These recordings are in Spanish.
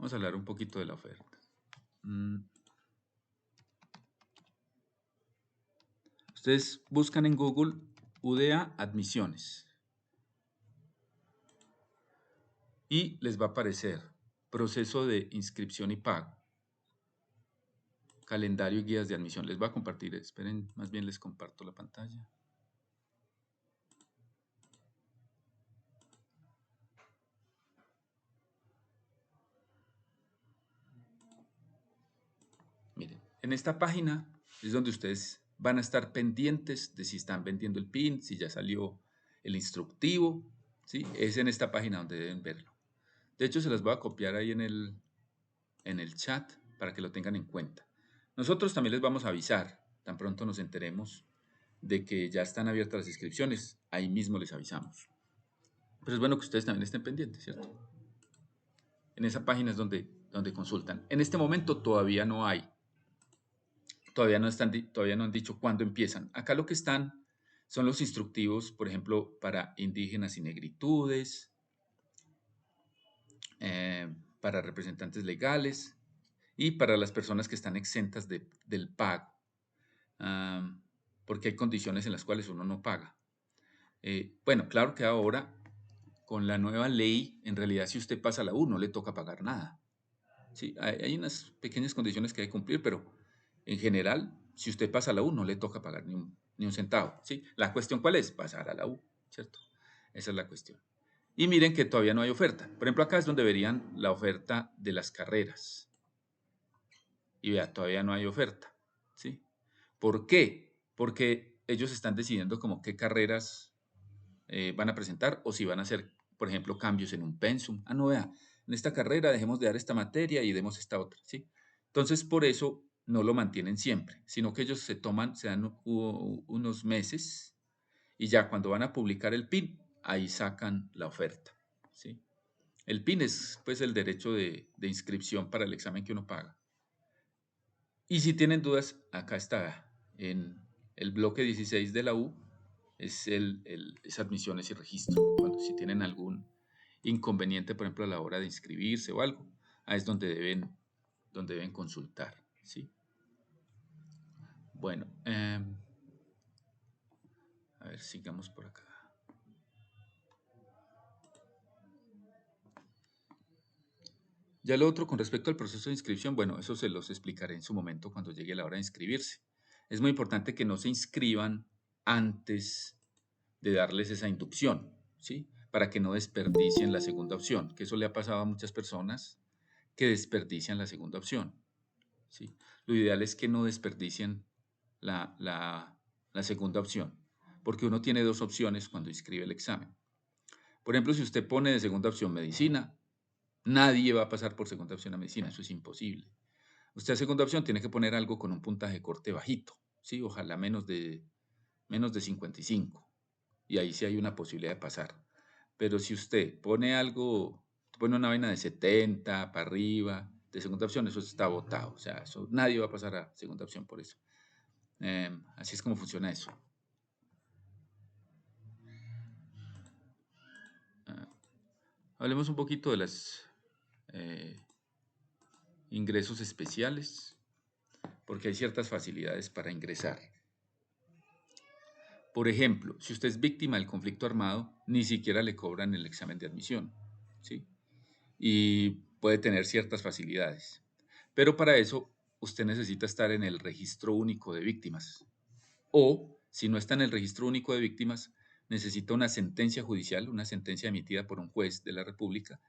Vamos a hablar un poquito de la oferta. Ustedes buscan en Google UDA admisiones y les va a aparecer proceso de inscripción y pago, calendario y guías de admisión. Les voy a compartir, esperen, más bien les comparto la pantalla. Miren, en esta página es donde ustedes van a estar pendientes de si están vendiendo el PIN, si ya salió el instructivo, ¿sí? Es en esta página donde deben verlo. De hecho, se las voy a copiar ahí en el chat para que lo tengan en cuenta. Nosotros también les vamos a avisar, tan pronto nos enteremos de que ya están abiertas las inscripciones, ahí mismo les avisamos. Pero es bueno que ustedes también estén pendientes, ¿cierto? En esa página es donde consultan. En este momento todavía no hay, todavía no han dicho cuándo empiezan. Acá lo que están son los instructivos, por ejemplo, para indígenas y negritudes, para representantes legales y para las personas que están exentas del pago, porque hay condiciones en las cuales uno no paga. Bueno, claro que ahora con la nueva ley, en realidad si usted pasa la U no le toca pagar nada. Sí, hay unas pequeñas condiciones que hay que cumplir, pero en general, si usted pasa a la U, no le toca pagar ni un centavo. ¿Sí? La cuestión, ¿cuál es? Pasar a la U, ¿cierto? Esa es la cuestión. Y miren que todavía no hay oferta. Por ejemplo, acá es donde verían la oferta de las carreras. Y vea, todavía no hay oferta. ¿Sí? ¿Por qué? Porque ellos están decidiendo como qué carreras van a presentar o si van a hacer, por ejemplo, cambios en un pensum. Ah, no, vea, en esta carrera dejemos de dar esta materia y demos esta otra, ¿sí? Entonces, por eso no lo mantienen siempre, sino que ellos se dan unos meses y ya cuando van a publicar el PIN, ahí sacan la oferta, ¿sí? El PIN es pues el derecho de inscripción para el examen que uno paga. Y si tienen dudas, acá está, en el bloque 16 de la U, es admisiones y registro. Cuando si tienen algún inconveniente, por ejemplo, a la hora de inscribirse o algo, ahí es donde deben consultar, ¿sí? Bueno, a ver, sigamos por acá. Ya lo otro con respecto al proceso de inscripción, bueno, eso se los explicaré en su momento cuando llegue la hora de inscribirse. Es muy importante que no se inscriban antes de darles esa inducción, ¿sí? Para que no desperdicien la segunda opción, que eso le ha pasado a muchas personas que desperdician la segunda opción, ¿sí? Lo ideal es que no desperdicien la segunda opción, porque uno tiene dos opciones cuando inscribe el examen. Por ejemplo, si usted pone de segunda opción medicina, nadie va a pasar por segunda opción a medicina, eso es imposible. Usted a segunda opción tiene que poner algo con un puntaje de corte bajito, ¿sí? Ojalá menos de 55. Y ahí sí hay una posibilidad de pasar. Pero si usted pone una vaina de 70 para arriba, de segunda opción, eso está votado. O sea, eso, nadie va a pasar a segunda opción por eso. Así es como funciona eso. Ah, hablemos un poquito de los ingresos especiales, porque hay ciertas facilidades para ingresar. Por ejemplo, si usted es víctima del conflicto armado, ni siquiera le cobran el examen de admisión, ¿sí? Y puede tener ciertas facilidades. Pero para eso usted necesita estar en el registro único de víctimas. O, si no está en el registro único de víctimas, necesita una sentencia judicial, una sentencia emitida por un juez de la República,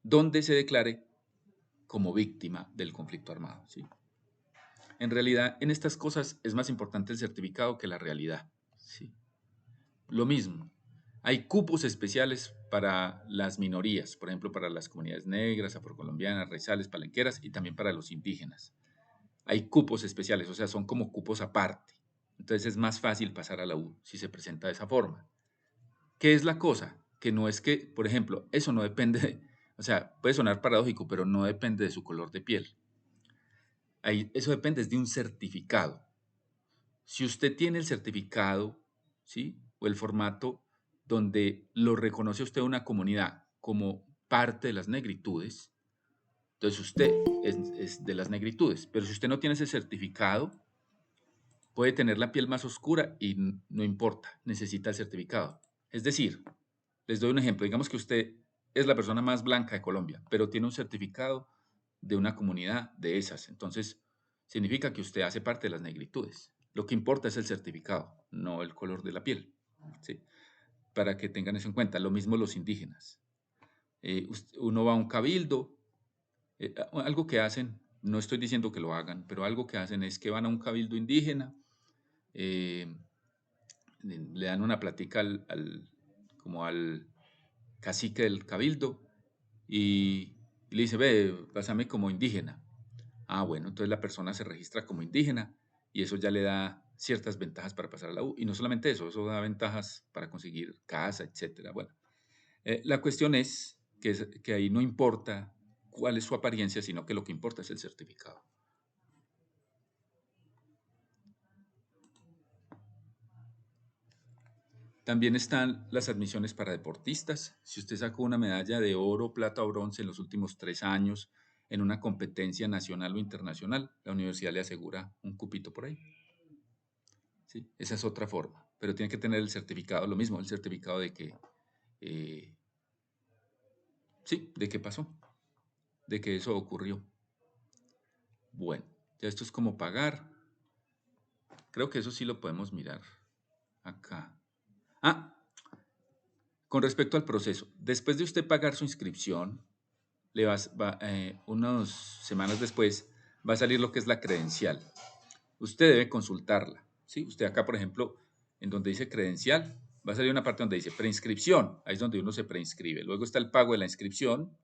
donde se declare como víctima del conflicto armado, ¿sí? En realidad, en estas cosas es más importante el certificado que la realidad, ¿sí? Lo mismo, hay cupos especiales para las minorías, por ejemplo, para las comunidades negras, afrocolombianas, raizales, palenqueras y también para los indígenas. Hay cupos especiales, o sea, son como cupos aparte. Entonces es más fácil pasar a la U si se presenta de esa forma. ¿Qué es la cosa? Que no es que, por ejemplo, eso no depende o sea, puede sonar paradójico, pero no depende de su color de piel. Eso depende de un certificado. Si usted tiene el certificado, ¿sí? O el formato donde lo reconoce usted una comunidad como parte de las negritudes, Entonces usted es de las negritudes, pero si usted no tiene ese certificado, puede tener la piel más oscura y no importa, necesita el certificado. Es decir, les doy un ejemplo, digamos que usted es la persona más blanca de Colombia, pero tiene un certificado de una comunidad de esas, entonces significa que usted hace parte de las negritudes. Lo que importa es el certificado, no el color de la piel, ¿sí? Para que tengan eso en cuenta. Lo mismo los indígenas. Uno va a un cabildo, algo que hacen, no estoy diciendo que lo hagan, pero algo que hacen es que van a un cabildo indígena, eh, le dan una plática como al cacique del cabildo y le dice, ve, pásame como indígena. Ah, bueno, entonces la persona se registra como indígena y eso ya le da ciertas ventajas para pasar a la U. Y no solamente eso, eso da ventajas para conseguir casa, etcétera. Bueno, la cuestión es que ahí no importa cuál es su apariencia, sino que lo que importa es el certificado. También están las admisiones para deportistas. Si usted sacó una medalla de oro, plata o bronce en los últimos 3 años en una competencia nacional o internacional, la universidad le asegura un cupito por ahí. ¿Sí? Esa es otra forma, pero tiene que tener el certificado, lo mismo, el certificado de que, eh, sí, de que pasó, de que eso ocurrió. Bueno, ya esto es como pagar. Creo que eso sí lo podemos mirar acá. Ah, con respecto al proceso, después de usted pagar su inscripción, unas semanas después va a salir lo que es la credencial. Usted debe consultarla. ¿Sí? Usted acá, por ejemplo, en donde dice credencial, va a salir una parte donde dice preinscripción. Ahí es donde uno se preinscribe. Luego está el pago de la inscripción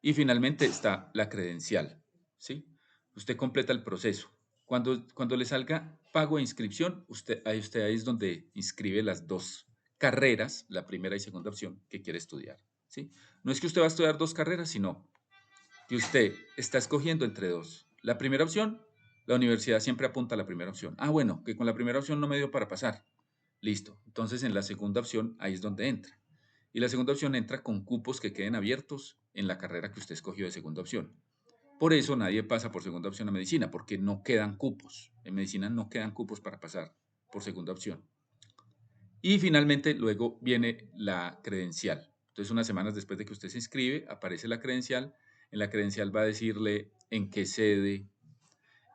y finalmente está la credencial. ¿Sí? Usted completa el proceso. Cuando le salga pago de inscripción, ahí es donde inscribe las dos carreras, la primera y segunda opción que quiere estudiar. ¿Sí? No es que usted va a estudiar dos carreras, sino que usted está escogiendo entre dos. La primera opción, la universidad siempre apunta a la primera opción. Ah, bueno, que con la primera opción no me dio para pasar. Listo. Entonces en la segunda opción ahí es donde entra. Y la segunda opción entra con cupos que queden abiertos en la carrera que usted escogió de segunda opción. Por eso nadie pasa por segunda opción a medicina, porque no quedan cupos. En medicina no quedan cupos para pasar por segunda opción. Y finalmente luego viene la credencial. Entonces unas semanas después de que usted se inscribe, aparece la credencial. En la credencial va a decirle en qué sede,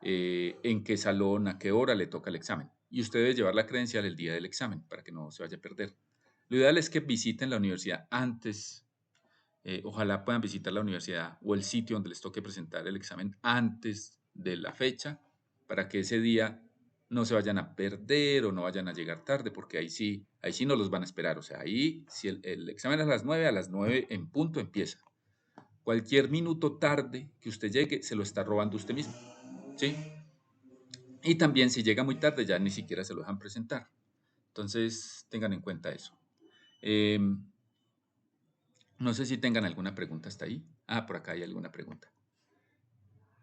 en qué salón, a qué hora le toca el examen. Y usted debe llevar la credencial el día del examen para que no se vaya a perder. Lo ideal es que visiten la universidad antes, ojalá puedan visitar la universidad o el sitio donde les toque presentar el examen antes de la fecha para que ese día no se vayan a perder o no vayan a llegar tarde, porque ahí sí no los van a esperar. O sea, ahí si el examen es a las 9 en punto empieza. Cualquier minuto tarde que usted llegue, se lo está robando usted mismo. ¿Sí? Y también si llega muy tarde, ya ni siquiera se lo dejan presentar. Entonces, tengan en cuenta eso. No sé si tengan alguna pregunta hasta ahí. Ah, por acá hay alguna pregunta.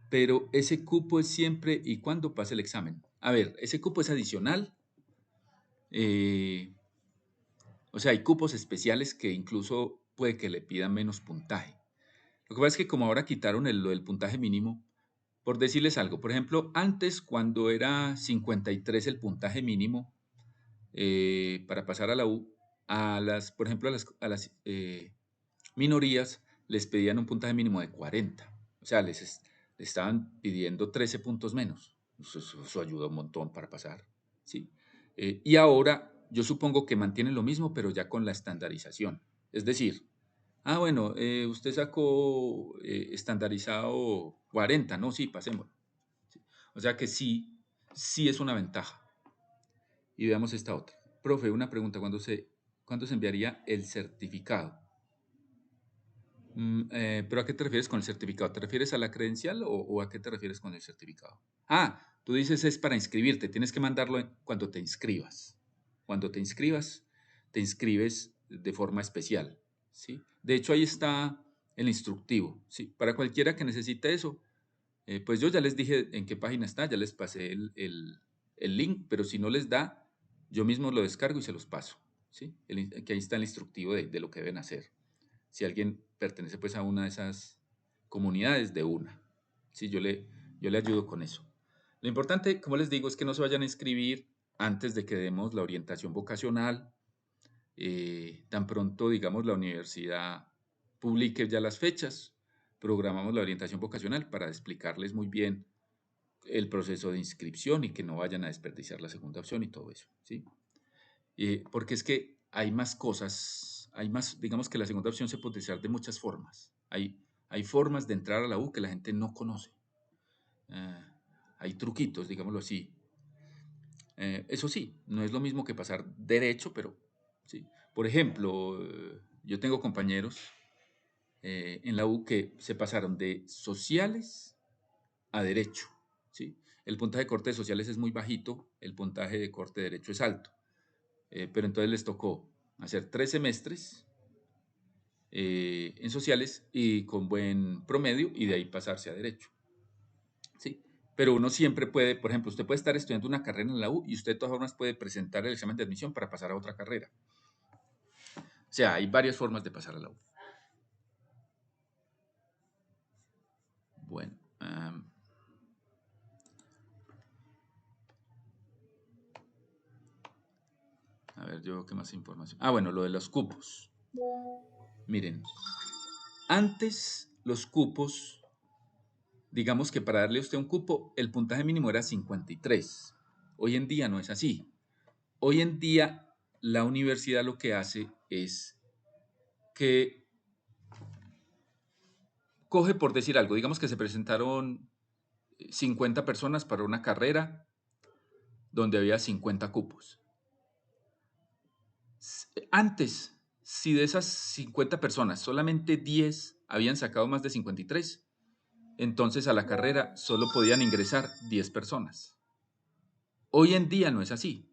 Pero ese cupo es siempre y cuando pase el examen. A ver, ese cupo es adicional. eh, o sea, hay cupos especiales que incluso puede que le pidan menos puntaje. Lo que pasa es que como ahora quitaron lo del puntaje mínimo, por decirles algo, por ejemplo, antes cuando era 53 el puntaje mínimo, para pasar a la U, por ejemplo, a las minorías les pedían un puntaje mínimo de 40. O sea, les estaban pidiendo 13 puntos menos. Eso ayuda un montón para pasar. ¿Sí? Y ahora yo supongo que mantienen lo mismo, pero ya con la estandarización. Es decir, bueno, usted sacó estandarizado 40, no, sí, pasemos. ¿Sí? O sea que sí, sí es una ventaja. Y veamos esta otra. Profe, una pregunta, ¿cuándo se enviaría el certificado? ¿Pero a qué te refieres con el certificado? ¿Te refieres a la credencial o a qué te refieres con el certificado? Ah, tú dices es para inscribirte, tienes que mandarlo cuando te inscribas. Cuando te inscribes de forma especial, ¿sí? De hecho, ahí está el instructivo, ¿sí? Para cualquiera que necesite eso, pues yo ya les dije en qué página está, ya les pasé el link, pero si no les da, yo mismo lo descargo y se los paso, ¿sí? Que ahí está el instructivo de lo que deben hacer. Si alguien pertenece pues a una de esas comunidades de una. Sí, yo le ayudo con eso. Lo importante, como les digo, es que no se vayan a inscribir antes de que demos la orientación vocacional. Tan pronto, digamos, la universidad publique ya las fechas, programamos la orientación vocacional para explicarles muy bien el proceso de inscripción y que no vayan a desperdiciar la segunda opción y todo eso, ¿sí? Porque es que hay más cosas, hay más, digamos que la segunda opción se puede utilizar de muchas formas. Hay formas de entrar a la U que la gente no conoce. Hay truquitos, digámoslo así. Eso sí, no es lo mismo que pasar derecho, pero sí. Por ejemplo, yo tengo compañeros en la U que se pasaron de sociales a derecho, ¿sí? El puntaje de corte de sociales es muy bajito, el puntaje de corte de derecho es alto, pero entonces les tocó hacer 3 semestres en sociales y con buen promedio y de ahí pasarse a derecho, ¿sí? Pero uno siempre puede, por ejemplo, usted puede estar estudiando una carrera en la U y usted de todas formas puede presentar el examen de admisión para pasar a otra carrera. O sea, hay varias formas de pasar a la U. Bueno, a ver, yo qué más información. Ah, bueno, lo de los cupos. Miren, antes los cupos, digamos que para darle a usted un cupo, el puntaje mínimo era 53. Hoy en día no es así. Hoy en día la universidad lo que hace es que coge, por decir algo, digamos que se presentaron 50 personas para una carrera donde había 50 cupos. Antes, si de esas 50 personas solamente 10 habían sacado más de 53, entonces a la carrera solo podían ingresar 10 personas. Hoy en día no es así.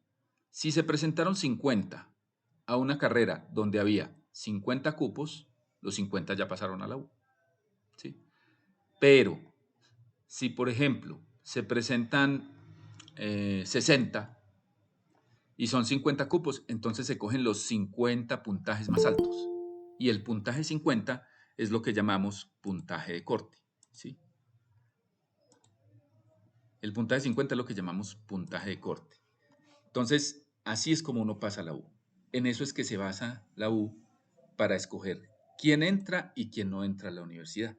Si se presentaron 50 a una carrera donde había 50 cupos, los 50 ya pasaron a la U. ¿Sí? Pero si, por ejemplo, se presentan 60 y son 50 cupos, entonces se cogen los 50 puntajes más altos. Y el puntaje 50 es lo que llamamos puntaje de corte. ¿Sí? El puntaje 50 es lo que llamamos puntaje de corte. Entonces, así es como uno pasa a la U. En eso es que se basa la U para escoger quién entra y quién no entra a la universidad.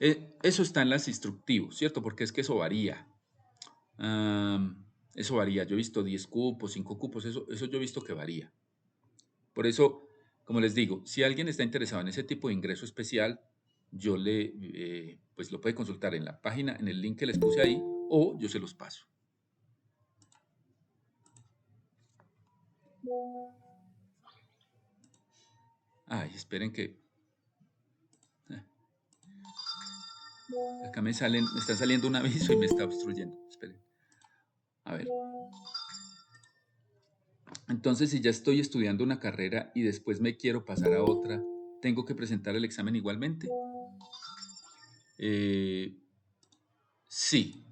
Eso está en las instructivos, ¿cierto? Porque es que eso varía. Eso varía. Yo he visto 10 cupos, 5 cupos, eso yo he visto que varía. Por eso, como les digo, si alguien está interesado en ese tipo de ingreso especial, yo pues lo puede consultar en la página, en el link que les puse ahí, o yo se los paso. Ay, esperen que acá me está saliendo un aviso y me está obstruyendo. Esperen. A ver. Entonces, si ya estoy estudiando una carrera y después me quiero pasar a otra, ¿tengo que presentar el examen igualmente? Sí,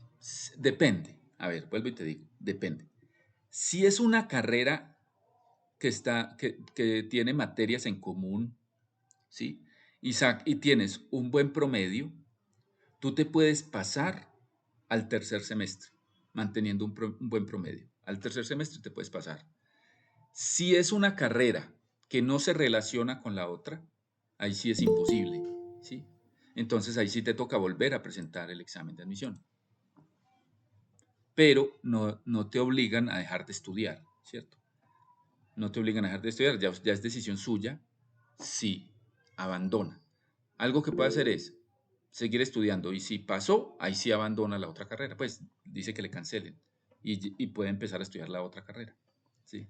depende. A ver, vuelvo y te digo, depende. Si es una carrera que tiene materias en común, ¿sí? Y tienes un buen promedio, tú te puedes pasar al tercer semestre, manteniendo un buen promedio. Al tercer semestre te puedes pasar. Si es una carrera que no se relaciona con la otra, ahí sí es imposible, ¿sí? Entonces ahí sí te toca volver a presentar el examen de admisión. Pero no te obligan a dejar de estudiar, ¿cierto? No te obligan a dejar de estudiar, ya es decisión suya si abandona. Algo que puede hacer es seguir estudiando y si pasó, ahí sí abandona la otra carrera, pues dice que le cancelen y puede empezar a estudiar la otra carrera, ¿sí?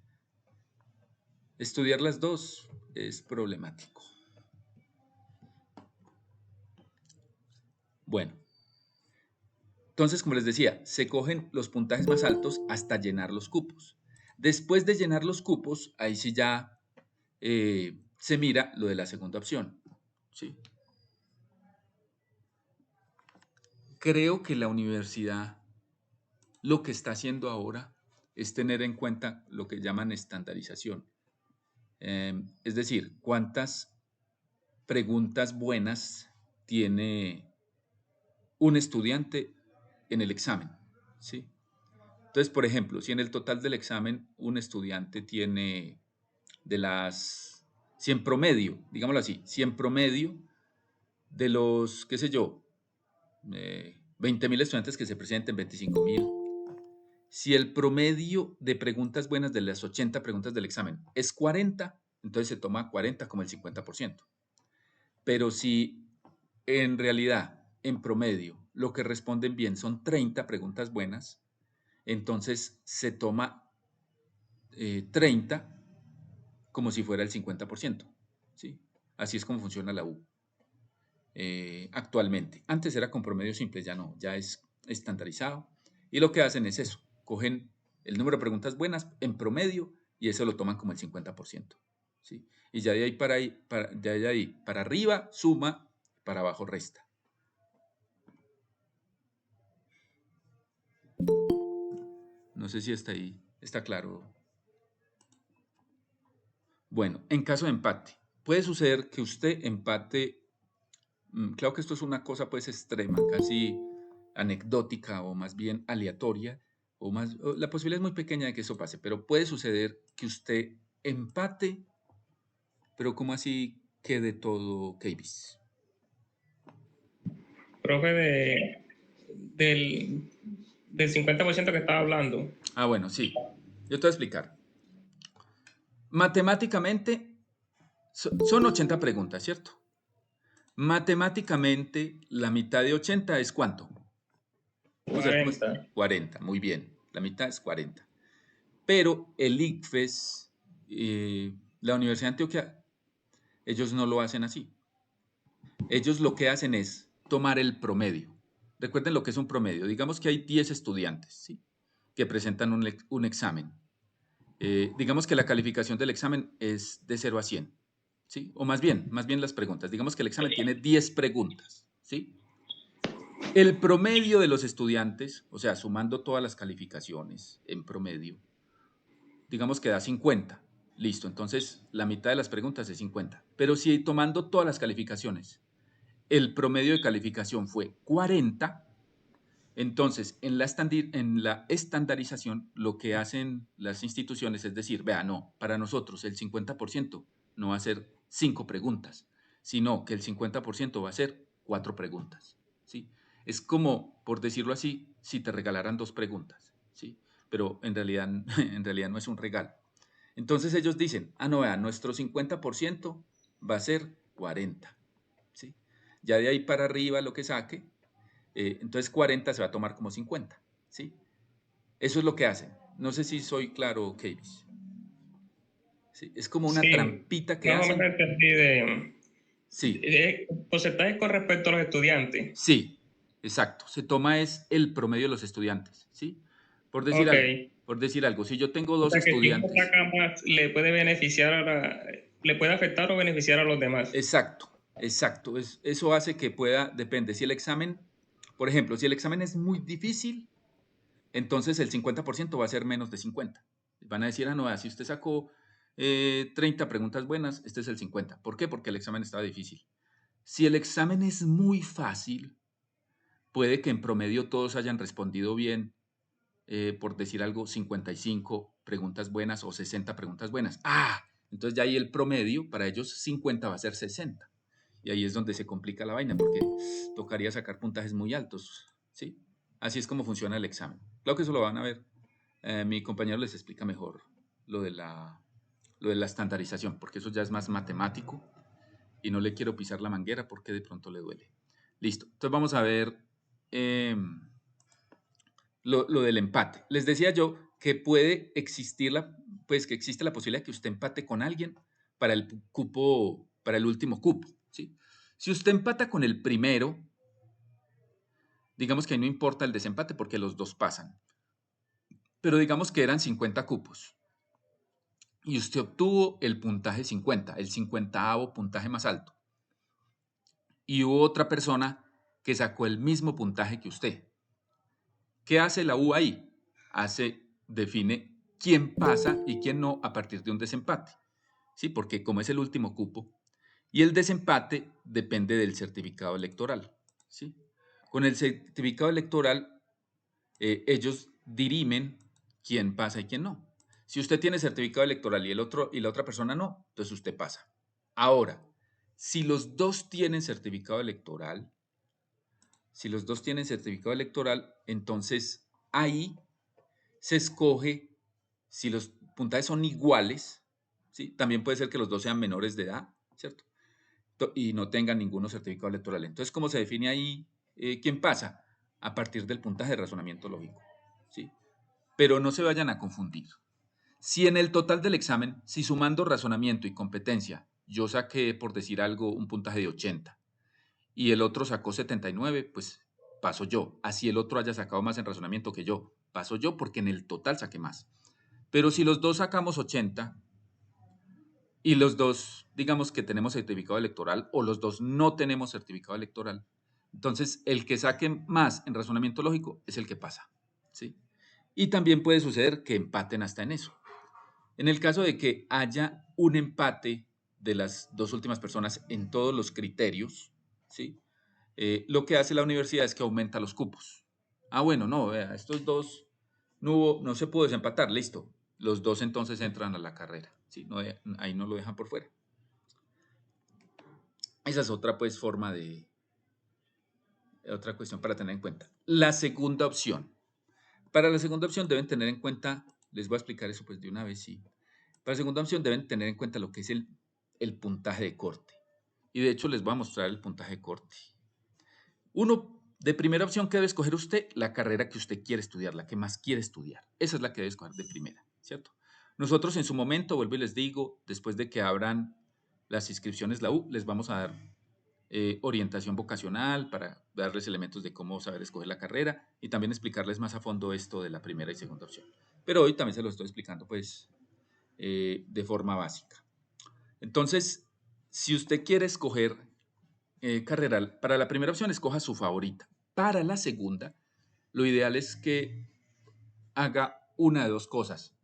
Estudiar las dos es problemático. Bueno, entonces, como les decía, se cogen los puntajes más altos hasta llenar los cupos. Después de llenar los cupos, ahí sí ya se mira lo de la segunda opción. ¿Sí? Creo que la universidad lo que está haciendo ahora es tener en cuenta lo que llaman estandarización. Es decir, cuántas preguntas buenas tiene un estudiante en el examen, ¿sí? Entonces, por ejemplo, si en el total del examen un estudiante tiene de las, si en promedio, digámoslo así, si en promedio de los, qué sé yo, 20.000 estudiantes que se presenten, 25.000, si el promedio de preguntas buenas de las 80 preguntas del examen es 40, entonces se toma 40 como el 50%. Pero si en realidad, en promedio, lo que responden bien son 30 preguntas buenas, entonces se toma 30 como si fuera el 50%. ¿Sí? Así es como funciona la U actualmente. Antes era con promedio simple, ya no, ya es estandarizado. Y lo que hacen es eso, cogen el número de preguntas buenas en promedio y eso lo toman como el 50%. ¿Sí? Y ya de ahí de ahí para arriba suma, para abajo resta. No sé si está ahí, está claro. Bueno, en caso de empate, puede suceder que usted empate. Claro que esto es una cosa pues extrema, casi anecdótica o más bien aleatoria, la posibilidad es muy pequeña de que eso pase, pero puede suceder que usted empate, pero ¿cómo así quede todo Kbis? Profe, del, del 50% que estaba hablando. Ah, bueno, sí. Yo te voy a explicar. Matemáticamente son 80 preguntas, ¿cierto? Matemáticamente la mitad de 80 es ¿cuánto? Vamos a ver cómo es. 40. 40, muy bien. La mitad es 40. Pero el ICFES, la Universidad de Antioquia, ellos no lo hacen así. Ellos lo que hacen es tomar el promedio. Recuerden lo que es un promedio. Digamos que hay 10 estudiantes, ¿sí?, que presentan un examen. Digamos que la calificación del examen es de 0 a 100, ¿sí? O más bien las preguntas. Digamos que el examen tiene 10 preguntas, ¿sí? El promedio de los estudiantes, o sea, sumando todas las calificaciones en promedio, digamos que da 50. Listo, entonces la mitad de las preguntas es 50. Pero si tomando todas las calificaciones, el promedio de calificación fue 40, entonces en la estandarización lo que hacen las instituciones es decir, vea, no, para nosotros el 50% no va a ser 5 preguntas, sino que el 50% va a ser 4 preguntas, ¿sí? Es como, por decirlo así, si te regalaran 2 preguntas, ¿sí? Pero en realidad, en realidad no es un regalo. Entonces ellos dicen, ah, no, vea, nuestro 50% va a ser 40, ¿sí? Ya de ahí para arriba lo que saque, entonces 40 se va a tomar como 50, ¿sí? Eso es lo que hacen. No sé si soy claro, Keyvis. ¿Sí? Es como una Sí, trampita que más o menos hacen. entendí Sí, porcentaje con respecto a los estudiantes. sí, exacto. Se toma es el promedio de los estudiantes, ¿sí? Por decir Ok. algo, por decir algo, si yo tengo O dos sea que si uno estudiantes, saca más, le puede beneficiar le puede afectar o beneficiar a los demás. exacto, exacto. Eso hace que pueda, depende, si el examen, por ejemplo, si el examen es muy difícil, entonces el 50% va a ser menos de 50. Van a decir, ah, no, si usted sacó 30 preguntas buenas, este es el 50. ¿Por qué? Porque el examen estaba difícil. Si el examen es muy fácil, puede que en promedio todos hayan respondido bien, por decir algo, 55 preguntas buenas o 60 preguntas buenas. Ah, entonces ya ahí el promedio para ellos 50 va a ser 60. Y ahí es donde se complica la vaina, porque tocaría sacar puntajes muy altos, ¿sí? Así es como funciona el examen. Claro que eso lo van a ver. Mi compañero les explica mejor lo de lo de la estandarización, porque eso ya es más matemático y no le quiero pisar la manguera porque de pronto le duele. Listo. Entonces vamos a ver lo del empate. Les decía yo que puede existir pues que existe la posibilidad de que usted empate con alguien para el cupo, para el último cupo, ¿sí? Si usted empata con el primero, digamos que no importa el desempate porque los dos pasan. Pero digamos que eran 50 cupos y usted obtuvo el puntaje 50, el 50º puntaje más alto. Y hubo otra persona que sacó el mismo puntaje que usted. ¿Qué hace la U ahí? Define quién pasa y quién no a partir de un desempate. ¿Sí? Porque como es el último cupo, Y el desempate depende del certificado electoral, ¿sí? Con el certificado electoral, ellos dirimen quién pasa y quién no. Si usted tiene certificado electoral y la otra persona no, entonces usted pasa. Ahora, si los dos tienen certificado electoral, entonces ahí se escoge si los puntajes son iguales, ¿sí? También puede ser que los dos sean menores de edad, ¿cierto? Y no tengan ninguno certificado electoral. Entonces, ¿cómo se define ahí quién pasa? A partir del puntaje de razonamiento lógico, ¿sí? Pero no se vayan a confundir. Si en el total del examen, si sumando razonamiento y competencia, yo saqué, por decir algo, un puntaje de 80 y el otro sacó 79, pues paso yo. Así el otro haya sacado más en razonamiento que yo, paso yo porque en el total saqué más. Pero si los dos sacamos 80 y los dos, digamos que tenemos certificado electoral o los dos no tenemos certificado electoral, entonces el que saque más en razonamiento lógico es el que pasa, ¿sí? Y también puede suceder que empaten hasta en eso. En el caso de que haya un empate de las dos últimas personas en todos los criterios, ¿sí? Lo que hace la universidad es que aumenta los cupos. Ah, bueno, no, vea, estos dos no se pudo desempatar, listo. Los dos entonces entran a la carrera, ¿sí? No, ahí no lo dejan por fuera. Esa es otra pues forma de, otra cuestión para tener en cuenta. La segunda opción. Para la segunda opción deben tener en cuenta, les voy a explicar eso pues de una vez, sí. Para la segunda opción deben tener en cuenta lo que es el puntaje de corte. Y de hecho les voy a mostrar el puntaje de corte. Uno, de primera opción que debe escoger usted, la carrera que usted quiere estudiar, la que más quiere estudiar. Esa es la que debe escoger de primera, ¿cierto? Nosotros en su momento, vuelvo y les digo, después de que abran las inscripciones la U, les vamos a dar orientación vocacional para darles elementos de cómo saber escoger la carrera y también explicarles más a fondo esto de la primera y segunda opción. Pero hoy también se lo estoy explicando pues de forma básica. Entonces, si usted quiere escoger carrera, para la primera opción escoja su favorita. Para la segunda, lo ideal es que haga una de dos cosas.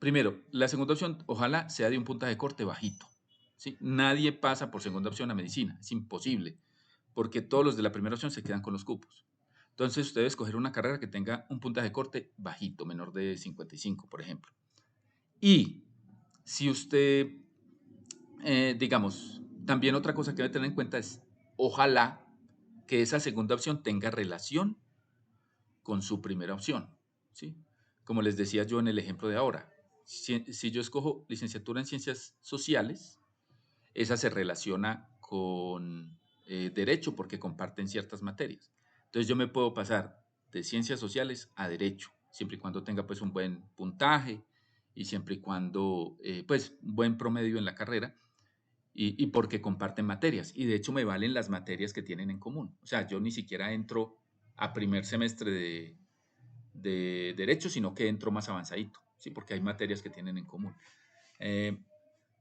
Primero, la segunda opción ojalá sea de un puntaje de corte bajito. ¿Sí? Nadie pasa por segunda opción a medicina, es imposible, porque todos los de la primera opción se quedan con los cupos. Entonces usted debe escoger una carrera que tenga un puntaje de corte bajito, menor de 55, por ejemplo. Y si usted, digamos, también otra cosa que debe tener en cuenta es, ojalá que esa segunda opción tenga relación con su primera opción, ¿sí? Como les decía yo en el ejemplo de ahora, si yo escojo licenciatura en ciencias sociales, esa se relaciona con derecho porque comparten ciertas materias. Entonces yo me puedo pasar de ciencias sociales a derecho, siempre y cuando tenga pues un buen puntaje y siempre y cuando pues un buen promedio en la carrera y porque comparten materias. Y de hecho me valen las materias que tienen en común. O sea, yo ni siquiera entro a primer semestre de derecho, sino que entro más avanzadito, ¿sí? Porque hay materias que tienen en común. Eh,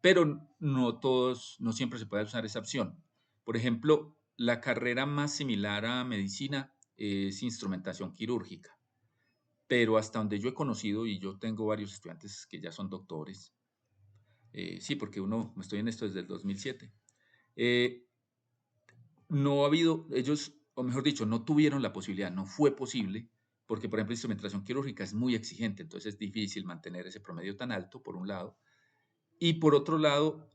pero no siempre se puede usar esa opción. Por ejemplo, la carrera más similar a medicina es instrumentación quirúrgica, pero hasta donde yo he conocido, y yo tengo varios estudiantes que ya son doctores, sí, porque estoy en esto desde el 2007, eh, no ha habido, ellos, o mejor dicho, no tuvieron la posibilidad, no fue posible, porque por ejemplo, instrumentación quirúrgica es muy exigente, entonces es difícil mantener ese promedio tan alto, por un lado, y por otro lado,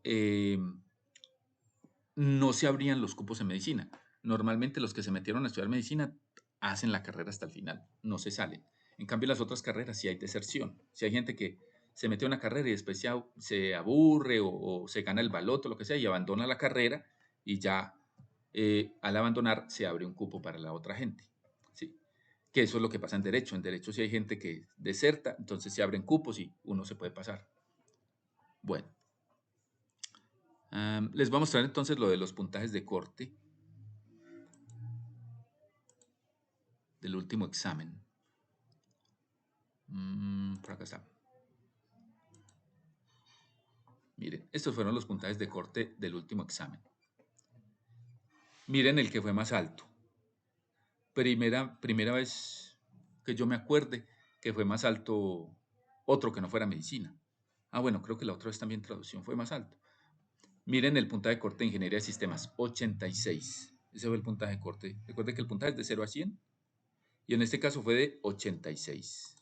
no se abrían los cupos en medicina. Normalmente los que se metieron a estudiar medicina hacen la carrera hasta el final, no se salen. En cambio, las otras carreras sí hay deserción. Si hay gente que se mete a una carrera y después se aburre o se gana el baloto, lo que sea, y abandona la carrera y ya al abandonar se abre un cupo para la otra gente. ¿Sí? Que eso es lo que pasa en derecho. En derecho si hay gente que deserta, entonces se abren cupos y uno se puede pasar. Bueno, les voy a mostrar entonces lo de los puntajes de corte del último examen. Por acá está. Miren, estos fueron los puntajes de corte del último examen. Miren el que fue más alto. Primera vez que yo me acuerde que fue más alto otro que no fuera medicina. Ah, bueno, creo que la otra vez también traducción fue más alto. Miren el puntaje de corte de Ingeniería de Sistemas, 86. Ese fue el puntaje de corte. Recuerden que el puntaje es de 0 a 100 y en este caso fue de 86.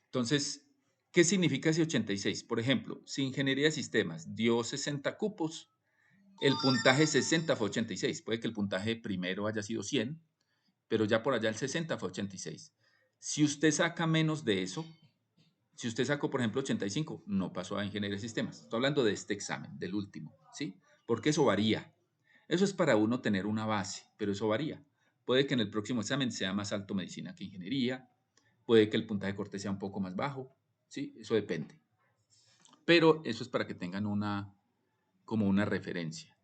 Entonces, ¿qué significa ese 86? Por ejemplo, si Ingeniería de Sistemas dio 60 cupos, el puntaje 60 fue 86. Puede que el puntaje primero haya sido 100, pero ya por allá el 60 fue 86. Si usted saca menos de eso, si usted sacó, por ejemplo, 85, no pasó a Ingeniería de Sistemas. Estoy hablando de este examen, del último, ¿sí? Porque eso varía. Eso es para uno tener una base, pero eso varía. Puede que en el próximo examen sea más alto medicina que ingeniería, puede que el puntaje de corte sea un poco más bajo, ¿sí? Eso depende. Pero eso es para que tengan como una referencia.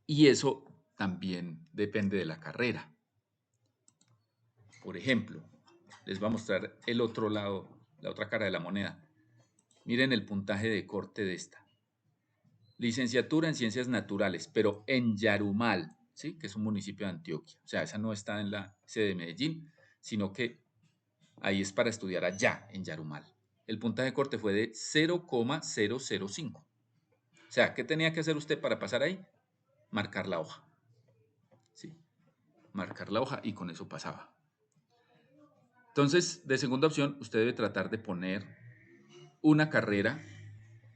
Y eso también depende de la carrera. Por ejemplo, les voy a mostrar el otro lado, la otra cara de la moneda. Miren el puntaje de corte de esta. Licenciatura en Ciencias Naturales, pero en Yarumal, ¿sí? Que es un municipio de Antioquia. O sea, esa no está en la sede de Medellín, sino que ahí es para estudiar allá, en Yarumal. El puntaje de corte fue de 0,005. O sea, ¿qué tenía que hacer usted para pasar ahí? Marcar la hoja. ¿Sí? Marcar la hoja y con eso pasaba. Entonces, de segunda opción, usted debe tratar de poner una carrera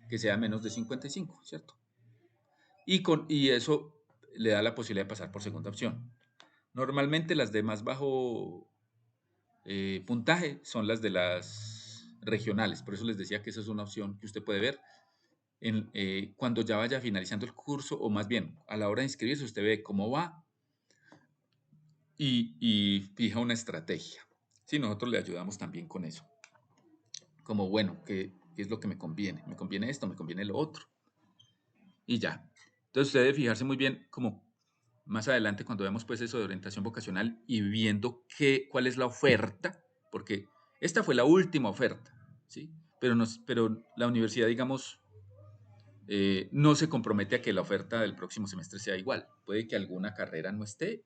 que sea menos de 55, ¿cierto? Y eso le da la posibilidad de pasar por segunda opción. Normalmente las de más bajo puntaje son las de las regionales, por eso les decía que esa es una opción que usted puede ver cuando ya vaya finalizando el curso, o más bien a la hora de inscribirse, usted ve cómo va y fija una estrategia. Sí, nosotros le ayudamos también con eso. Como, bueno, ¿qué es lo que me conviene? ¿Me conviene esto? ¿Me conviene lo otro? Y ya. Entonces usted debe fijarse muy bien como más adelante cuando veamos pues eso de orientación vocacional y viendo cuál es la oferta, porque esta fue la última oferta, ¿sí? Pero la universidad, digamos, no se compromete a que la oferta del próximo semestre sea igual. Puede que alguna carrera no esté,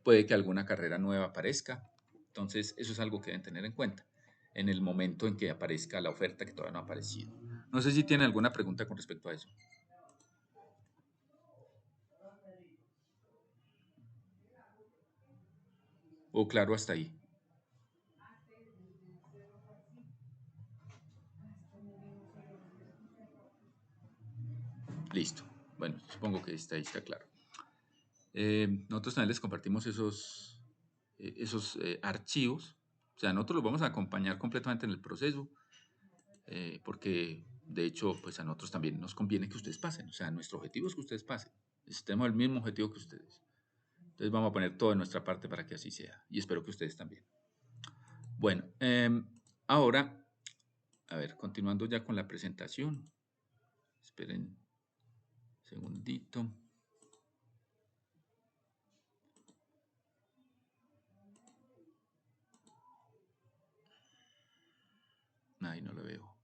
puede que alguna carrera nueva aparezca. Entonces, eso es algo que deben tener en cuenta en el momento en que aparezca la oferta que todavía no ha aparecido. No sé si tienen alguna pregunta con respecto a eso. O claro, hasta ahí. Listo. Bueno, supongo que ahí está claro. Nosotros también les compartimos esos archivos. O sea, nosotros los vamos a acompañar completamente en el proceso, porque de hecho, pues a nosotros también nos conviene que ustedes pasen. O sea, nuestro objetivo es que ustedes pasen. Tenemos el mismo objetivo que ustedes. Entonces vamos a poner todo de nuestra parte para que así sea. Y espero que ustedes también. Bueno, ahora, a ver, continuando ya con la presentación. Esperen un segundito. Ay, no lo veo.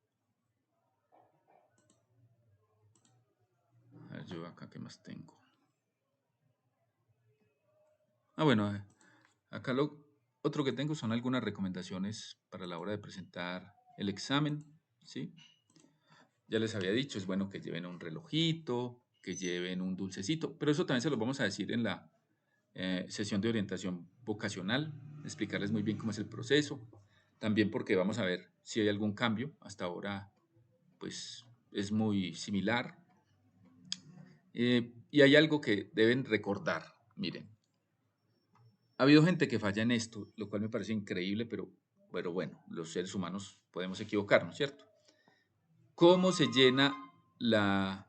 A ver, yo acá, ¿qué más tengo? Bueno, acá lo otro que tengo son algunas recomendaciones para la hora de presentar el examen, ¿sí? Ya les había dicho, es bueno que lleven un relojito, que lleven un dulcecito, pero eso también se lo vamos a decir en la sesión de orientación vocacional, explicarles muy bien cómo es el proceso, también porque vamos a ver si hay algún cambio. Hasta ahora, pues, es muy similar. Y hay algo que deben recordar, miren. Ha habido gente que falla en esto, lo cual me parece increíble, pero bueno, los seres humanos podemos equivocarnos, ¿cierto? ¿Cómo se llena la...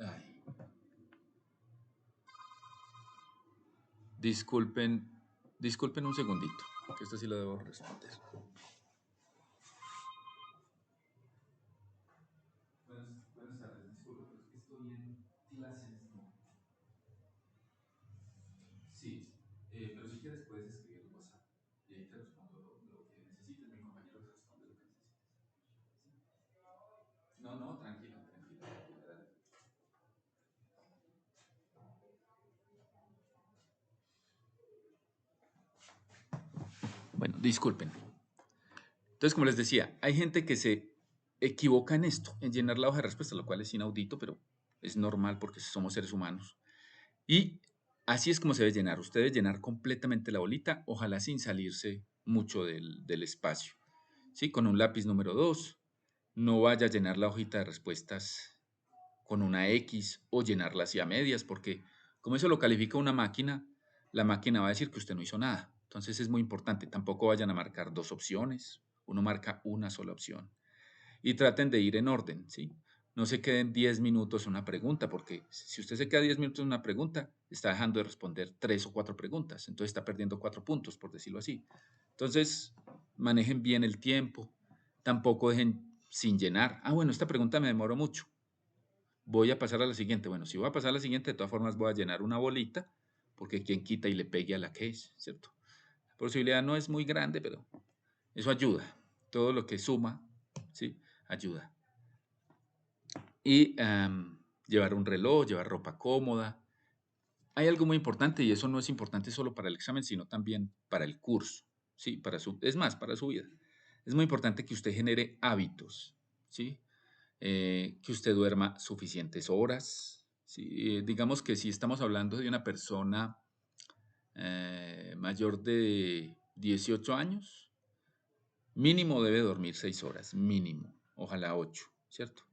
Ay, disculpen, disculpen un segundito, que esto sí lo debo responder. Buenas tardes, disculpe, pero es que estoy en clases, no. Sí, pero si quieres puedes escribir el WhatsApp y ahí te respondo lo que necesites, mi compañero te responde lo que necesites. No, no, tranquila, tranquila, tranquila, dale. Bueno, disculpen. Entonces, como les decía, hay gente que se equivoca en esto, en llenar la hoja de respuesta, lo cual es inaudito, pero es normal porque somos seres humanos. Y así es como se debe llenar. Usted debe llenar completamente la bolita, ojalá sin salirse mucho del espacio. ¿Sí? Con un lápiz número 2. No vaya a llenar la hojita de respuestas con una X o llenarla así a medias, porque como eso lo califica una máquina, la máquina va a decir que usted no hizo nada. Entonces es muy importante. Tampoco vayan a marcar dos opciones. Uno marca una sola opción. Y traten de ir en orden, ¿sí? No se queden 10 minutos en una pregunta, porque si usted se queda 10 minutos en una pregunta, está dejando de responder 3 o 4 preguntas. Entonces está perdiendo 4 puntos, por decirlo así. Entonces, manejen bien el tiempo. Tampoco dejen sin llenar. Ah, bueno, esta pregunta me demoró mucho. Voy a pasar a la siguiente. Bueno, si voy a pasar a la siguiente, de todas formas voy a llenar una bolita, porque quien quita y le pegue a la que es, ¿cierto? La posibilidad no es muy grande, pero eso ayuda. Todo lo que suma, ¿sí? Ayuda. Y llevar un reloj, llevar ropa cómoda. Hay algo muy importante y eso no es importante solo para el examen, sino también para el curso, ¿sí? Es más, para su vida. Es muy importante que usted genere hábitos, ¿sí? Que usted duerma suficientes horas, ¿sí? Digamos que si estamos hablando de una persona mayor de 18 años, mínimo debe dormir 6 horas, mínimo, ojalá 8, ¿cierto?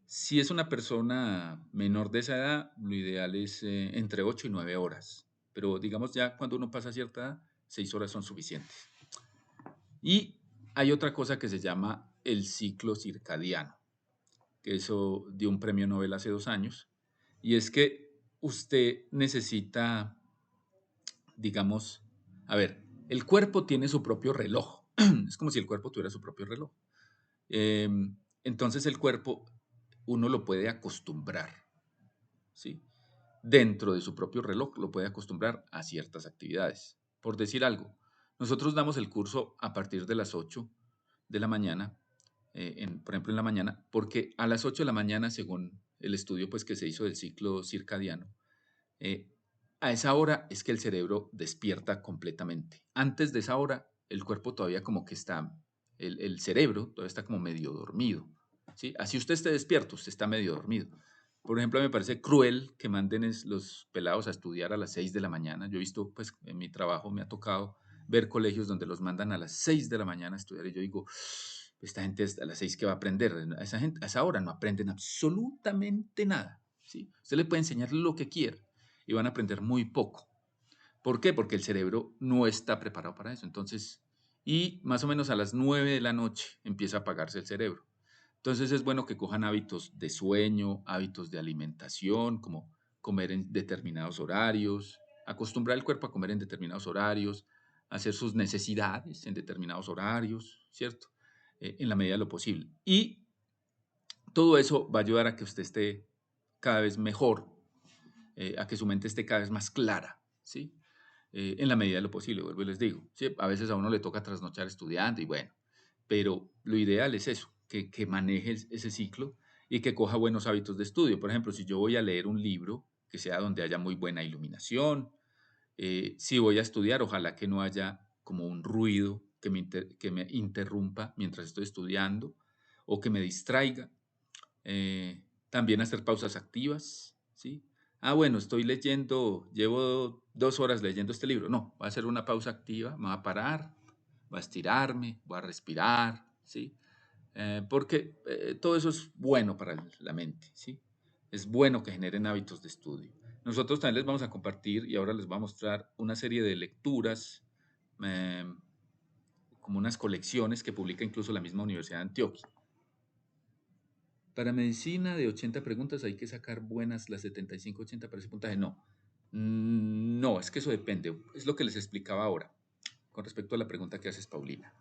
Si es una persona menor de esa edad, lo ideal es entre 8 y 9 horas. Pero digamos ya cuando uno pasa cierta edad, 6 horas son suficientes. Y hay otra cosa que se llama el ciclo circadiano, que eso dio un premio Nobel hace 2 años. Y es que usted necesita, digamos, a ver, el cuerpo tiene su propio reloj. Es como si el cuerpo tuviera su propio reloj. Entonces el cuerpo uno lo puede acostumbrar, ¿sí? Dentro de su propio reloj lo puede acostumbrar a ciertas actividades. Por decir algo, nosotros damos el curso a partir de las 8 de la mañana, por ejemplo en la mañana, porque a las 8 de la mañana, según el estudio pues, que se hizo del ciclo circadiano, eh, a esa hora es que el cerebro despierta completamente. Antes de esa hora, el cuerpo todavía como que está, el cerebro todavía está como medio dormido, ¿sí? Así usted esté despierto, usted está medio dormido. Por ejemplo, me parece cruel que manden los pelados a estudiar a las 6 de la mañana. Yo he visto, pues en mi trabajo me ha tocado ver colegios donde los mandan a las 6 de la mañana a estudiar y yo digo, esta gente a las 6 que va a aprender, a esa hora no aprenden absolutamente nada, ¿sí? Usted le puede enseñar lo que quiera y van a aprender muy poco. ¿Por qué? Porque el cerebro no está preparado para eso. Entonces, y más o menos a las 9 de la noche empieza a apagarse el cerebro. Entonces es bueno que cojan hábitos de sueño, hábitos de alimentación, como comer en determinados horarios, acostumbrar el cuerpo a comer en determinados horarios, hacer sus necesidades en determinados horarios, ¿cierto? En la medida de lo posible. Y todo eso va a ayudar a que usted esté cada vez mejor, a que su mente esté cada vez más clara, ¿sí? En la medida de lo posible, vuelvo y les digo. ¿Sí? A veces a uno le toca trasnochar estudiando y bueno, pero lo ideal es eso, que maneje ese ciclo y que coja buenos hábitos de estudio. Por ejemplo, si yo voy a leer un libro, que sea donde haya muy buena iluminación, si voy a estudiar, ojalá que no haya como un ruido que me interrumpa mientras estoy estudiando o que me distraiga. También hacer pausas activas, ¿sí? Ah, bueno, estoy leyendo, llevo 2 horas leyendo este libro. No, voy a hacer una pausa activa, me voy a parar, voy a estirarme, voy a respirar, ¿sí? Porque todo eso es bueno para la mente, ¿sí? Es bueno que generen hábitos de estudio. Nosotros también les vamos a compartir y ahora les voy a mostrar una serie de lecturas, eh, como unas colecciones que publica incluso la misma Universidad de Antioquia. Para medicina de 80 preguntas hay que sacar buenas las 75, 80 para ese puntaje. No, no, es que eso depende. Es lo que les explicaba ahora con respecto a la pregunta que haces, Paulina.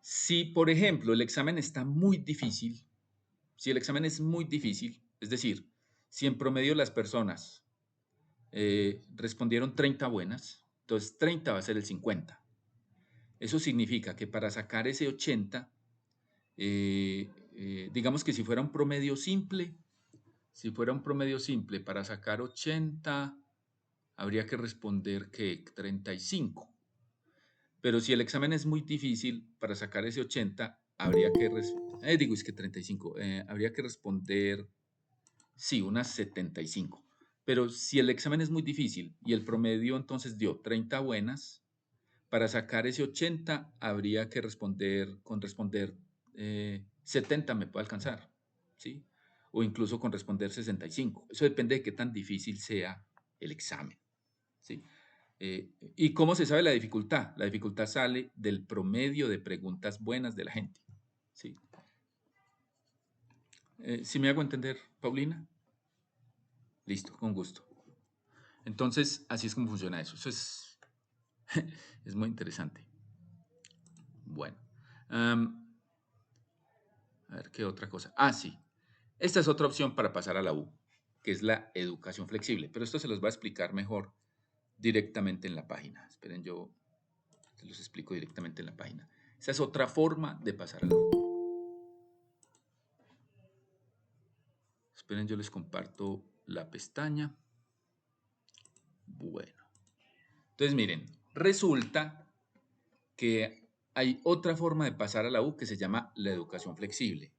Si, por ejemplo, el examen está muy difícil, si el examen es muy difícil, es decir, si en promedio las personas respondieron 30 buenas, entonces 30 va a ser el 50. Eso significa que para sacar ese 80, digamos que si fuera un promedio simple, para sacar 80, habría que responder que 35. Pero si el examen es muy difícil, para sacar ese 80, habría que, es que 35, habría que responder, sí, unas 75. Pero si el examen es muy difícil y el promedio entonces dio 30 buenas, para sacar ese 80 habría que responder 70 me puede alcanzar, ¿sí? O incluso con responder 65. Eso depende de qué tan difícil sea el examen, ¿sí? ¿Y cómo se sabe la dificultad? La dificultad sale del promedio de preguntas buenas de la gente, ¿sí? ¿Sí me hago entender, Paulina? Listo, con gusto. Entonces, así es como funciona eso. Eso es, es muy interesante. Bueno. A ver, ¿qué otra cosa? Ah, sí. Esta es otra opción para pasar a la U, que es la educación flexible. Pero esto se los va a explicar mejor directamente en la página. Esperen, yo se los explico directamente en la página. Esa es otra forma de pasar a la U. Esperen, yo les comparto la pestaña. Bueno. Entonces, miren, resulta que hay otra forma de pasar a la U que se llama la educación flexible.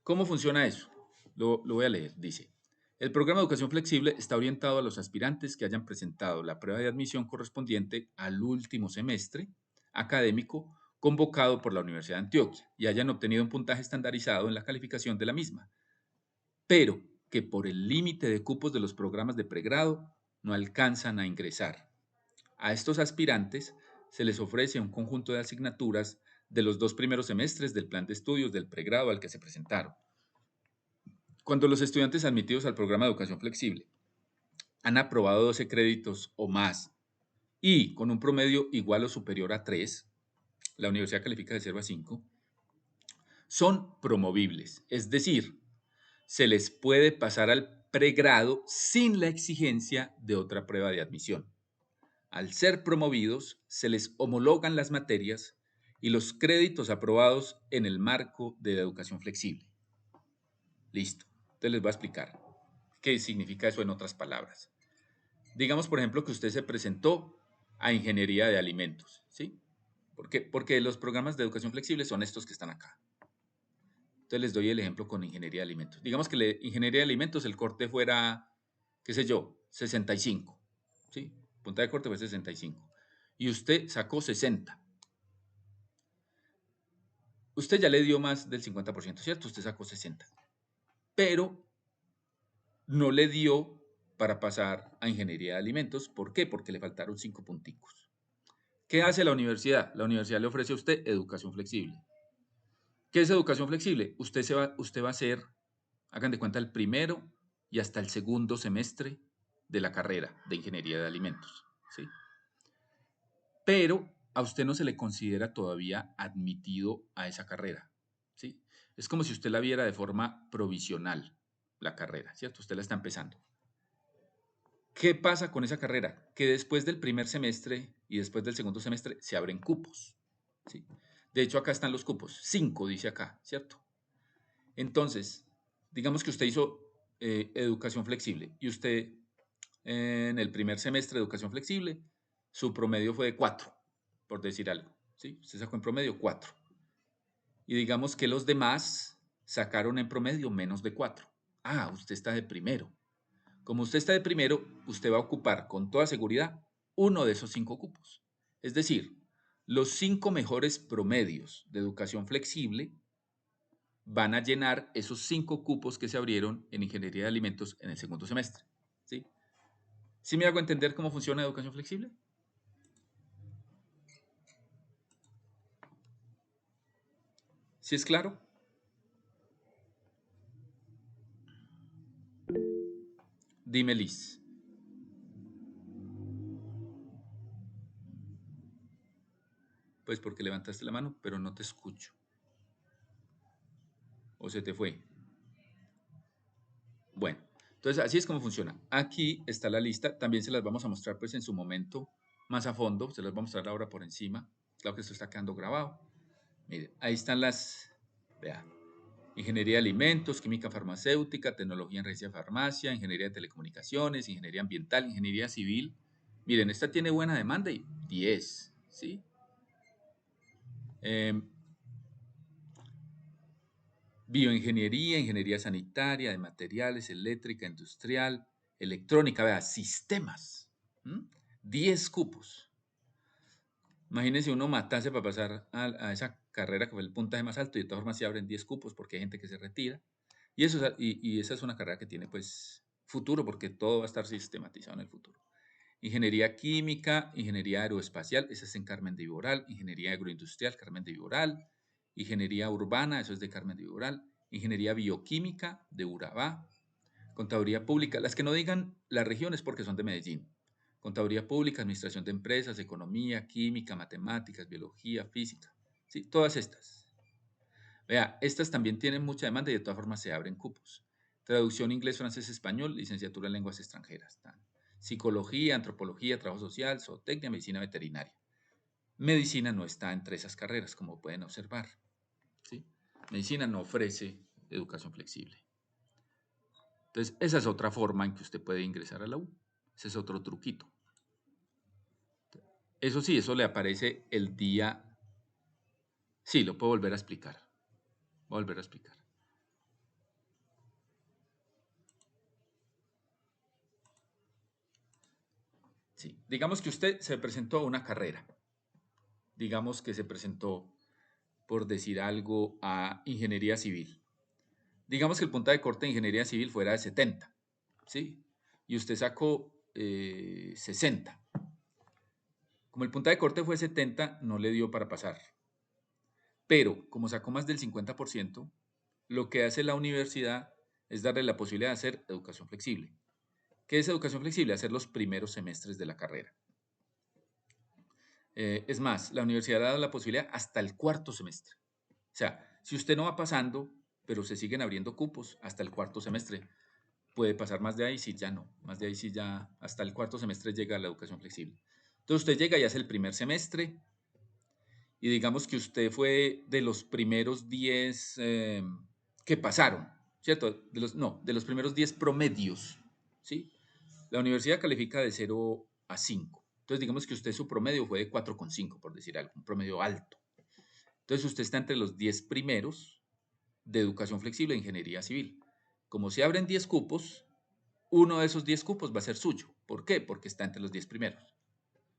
¿Cómo funciona eso? Lo voy a leer. Dice, el programa de educación flexible está orientado a los aspirantes que hayan presentado la prueba de admisión correspondiente al último semestre académico convocado por la Universidad de Antioquia y hayan obtenido un puntaje estandarizado en la calificación de la misma, pero que por el límite de cupos de los programas de pregrado no alcanzan a ingresar. A estos aspirantes se les ofrece un conjunto de asignaturas de los 2 primeros semestres del plan de estudios del pregrado al que se presentaron. Cuando los estudiantes admitidos al programa de educación flexible han aprobado 12 créditos o más y con un promedio igual o superior a 3, la universidad califica de 0 a 5, son promovibles, es decir, se les puede pasar al pregrado sin la exigencia de otra prueba de admisión. Al ser promovidos, se les homologan las materias y los créditos aprobados en el marco de la educación flexible. Listo. Entonces les voy a explicar qué significa eso en otras palabras. Digamos, por ejemplo, que usted se presentó a ingeniería de alimentos, ¿sí? ¿Por qué? Porque los programas de educación flexible son estos que están acá. Entonces les doy el ejemplo con ingeniería de alimentos. Digamos que ingeniería de alimentos el corte fuera, qué sé yo, 65, ¿sí? Punta de corte fue 65. Y usted sacó 60. Usted ya le dio más del 50%, ¿cierto? Usted sacó 60. Pero no le dio para pasar a ingeniería de alimentos. ¿Por qué? Porque le faltaron 5 punticos. ¿Qué hace la universidad? La universidad le ofrece a usted educación flexible. ¿Qué es educación flexible? Usted va a hacer, hagan de cuenta, el primero y hasta el segundo semestre de la carrera de ingeniería de alimentos, ¿sí? Pero a usted no se le considera todavía admitido a esa carrera, ¿sí? Es como si usted la viera de forma provisional, la carrera, ¿cierto? Usted la está empezando. ¿Qué pasa con esa carrera? Que después del primer semestre y después del segundo semestre se abren cupos, ¿sí? De hecho, acá están los cupos, 5 dice acá, ¿cierto? Entonces, digamos que usted hizo educación flexible y usted en el primer semestre de educación flexible, su promedio fue de 4, por decir algo, ¿sí? Usted sacó en promedio 4. Y digamos que los demás sacaron en promedio menos de 4. Ah, usted está de primero. Como usted está de primero, usted va a ocupar con toda seguridad uno de esos 5 cupos. Es decir, los 5 mejores promedios de educación flexible van a llenar esos 5 cupos que se abrieron en ingeniería de alimentos en el segundo semestre. ¿Sí? ¿Sí me hago entender cómo funciona educación flexible? ¿Sí es claro? Dime, Liz. Pues porque levantaste la mano, pero no te escucho. ¿O se te fue? Bueno, entonces así es como funciona. Aquí está la lista. También se las vamos a mostrar pues en su momento más a fondo. Se las voy a mostrar ahora por encima. Claro que esto está quedando grabado. Miren, ahí están las, vea, ingeniería de alimentos, química farmacéutica, tecnología en ciencia farmacia, ingeniería de telecomunicaciones, ingeniería ambiental, ingeniería civil. Miren, esta tiene buena demanda y 10, ¿sí? Eh, Bioingeniería, ingeniería sanitaria, de materiales, eléctrica, industrial, electrónica, vea, sistemas. 10 cupos. Imagínense uno matarse para pasar a esa carrera que fue el puntaje más alto y de todas formas se abren 10 cupos porque hay gente que se retira. Y, y esa es una carrera que tiene pues futuro porque todo va a estar sistematizado en el futuro. Ingeniería química, ingeniería aeroespacial, esa es en Carmen de Viboral. Ingeniería agroindustrial, Carmen de Viboral. Ingeniería urbana, eso es de Carmen de Viboral. Ingeniería bioquímica, de Urabá. Contaduría pública, las que no digan las regiones porque son de Medellín. Contaduría pública, administración de empresas, economía, química, matemáticas, biología, física. Sí, todas estas. Vea, estas también tienen mucha demanda y de todas formas se abren cupos. Traducción inglés, francés, español, licenciatura en lenguas extranjeras. Psicología, antropología, trabajo social, zootecnia, medicina veterinaria. Medicina no está entre esas carreras, como pueden observar. ¿Sí? Medicina no ofrece educación flexible. Entonces, esa es otra forma en que usted puede ingresar a la U. Ese es otro truquito. Eso sí, eso le aparece el día... Sí, lo puedo volver a explicar. Voy a volver a explicar. Sí, digamos que usted se presentó a una carrera. Digamos que se presentó, por decir algo, a ingeniería civil. Digamos que el puntaje de corte de ingeniería civil fuera de 70, ¿sí? Y usted sacó 60. Como el puntaje de corte fue 70, no le dio para pasar. Pero, como sacó más del 50%, lo que hace la universidad es darle la posibilidad de hacer educación flexible. ¿Qué es educación flexible? Hacer los primeros semestres de la carrera. Es más, la universidad da la posibilidad hasta el cuarto semestre. O sea, si usted no va pasando, pero se siguen abriendo cupos hasta el cuarto semestre, puede pasar más de ahí, sí, ya no. Más de ahí, sí, ya hasta el cuarto semestre llega la educación flexible. Entonces usted llega y hace el primer semestre y digamos que usted fue de los primeros 10 que pasaron, ¿cierto? De los primeros 10 promedios, ¿sí? La universidad califica de 0 a 5. Entonces digamos que usted su promedio fue de 4,5, por decir algo, un promedio alto. Entonces usted está entre los 10 primeros de educación flexible e ingeniería civil. Como se abren 10 cupos, uno de esos 10 cupos va a ser suyo. ¿Por qué? Porque está entre los 10 primeros.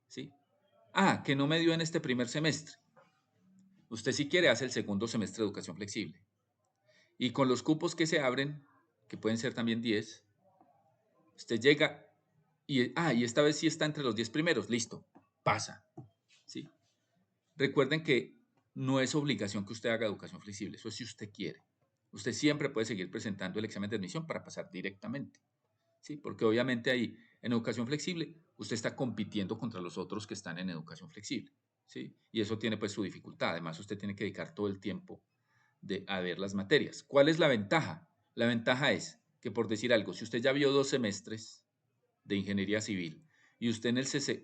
¿Sí? Ah, que no me dio en este primer semestre. Usted si quiere hace el segundo semestre de educación flexible. Y con los cupos que se abren, que pueden ser también 10, usted llega y esta vez sí está entre los 10 primeros. Listo, pasa. ¿Sí? Recuerden que no es obligación que usted haga educación flexible. Eso es si usted quiere. Usted siempre puede seguir presentando el examen de admisión para pasar directamente. ¿Sí? Porque obviamente ahí, en educación flexible, usted está compitiendo contra los otros que están en educación flexible. ¿Sí? Y eso tiene pues su dificultad. Además, usted tiene que dedicar todo el tiempo a ver las materias. ¿Cuál es la ventaja? La ventaja es que, por decir algo, si usted ya vio 2 semestres de ingeniería civil y usted,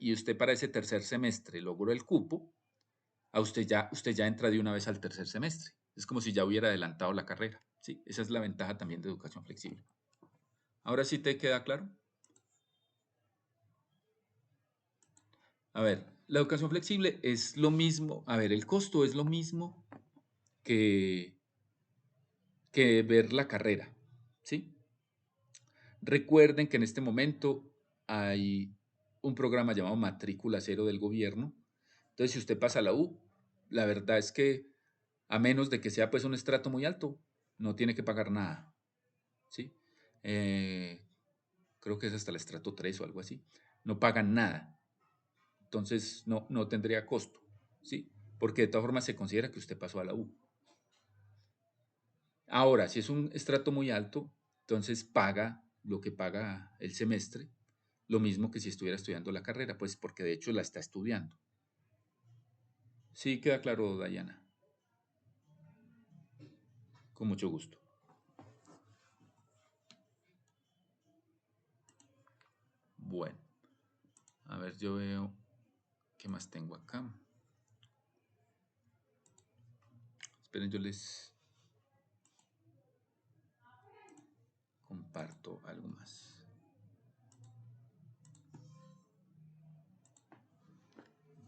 y usted para ese tercer semestre logró el cupo, usted ya entra de una vez al tercer semestre. Es como si ya hubiera adelantado la carrera. ¿Sí? Esa es la ventaja también de educación flexible. ¿Ahora sí te queda claro? A ver, la educación flexible es lo mismo, a ver, el costo es lo mismo que, que ver la carrera, ¿sí? Recuerden que en este momento hay un programa llamado Matrícula Cero del gobierno. Entonces, si usted pasa a la U, la verdad es que a menos de que sea pues un estrato muy alto, no tiene que pagar nada, ¿sí? Creo que es hasta el estrato 3 o algo así. No pagan nada. Entonces, no tendría costo, ¿sí? Porque de todas formas se considera que usted pasó a la U. Ahora, si es un estrato muy alto, entonces paga lo que paga el semestre, lo mismo que si estuviera estudiando la carrera, pues porque de hecho la está estudiando. Sí, queda claro, Dayana. Con mucho gusto. Bueno, a ver, yo veo qué más tengo acá. Esperen, yo les comparto algo más.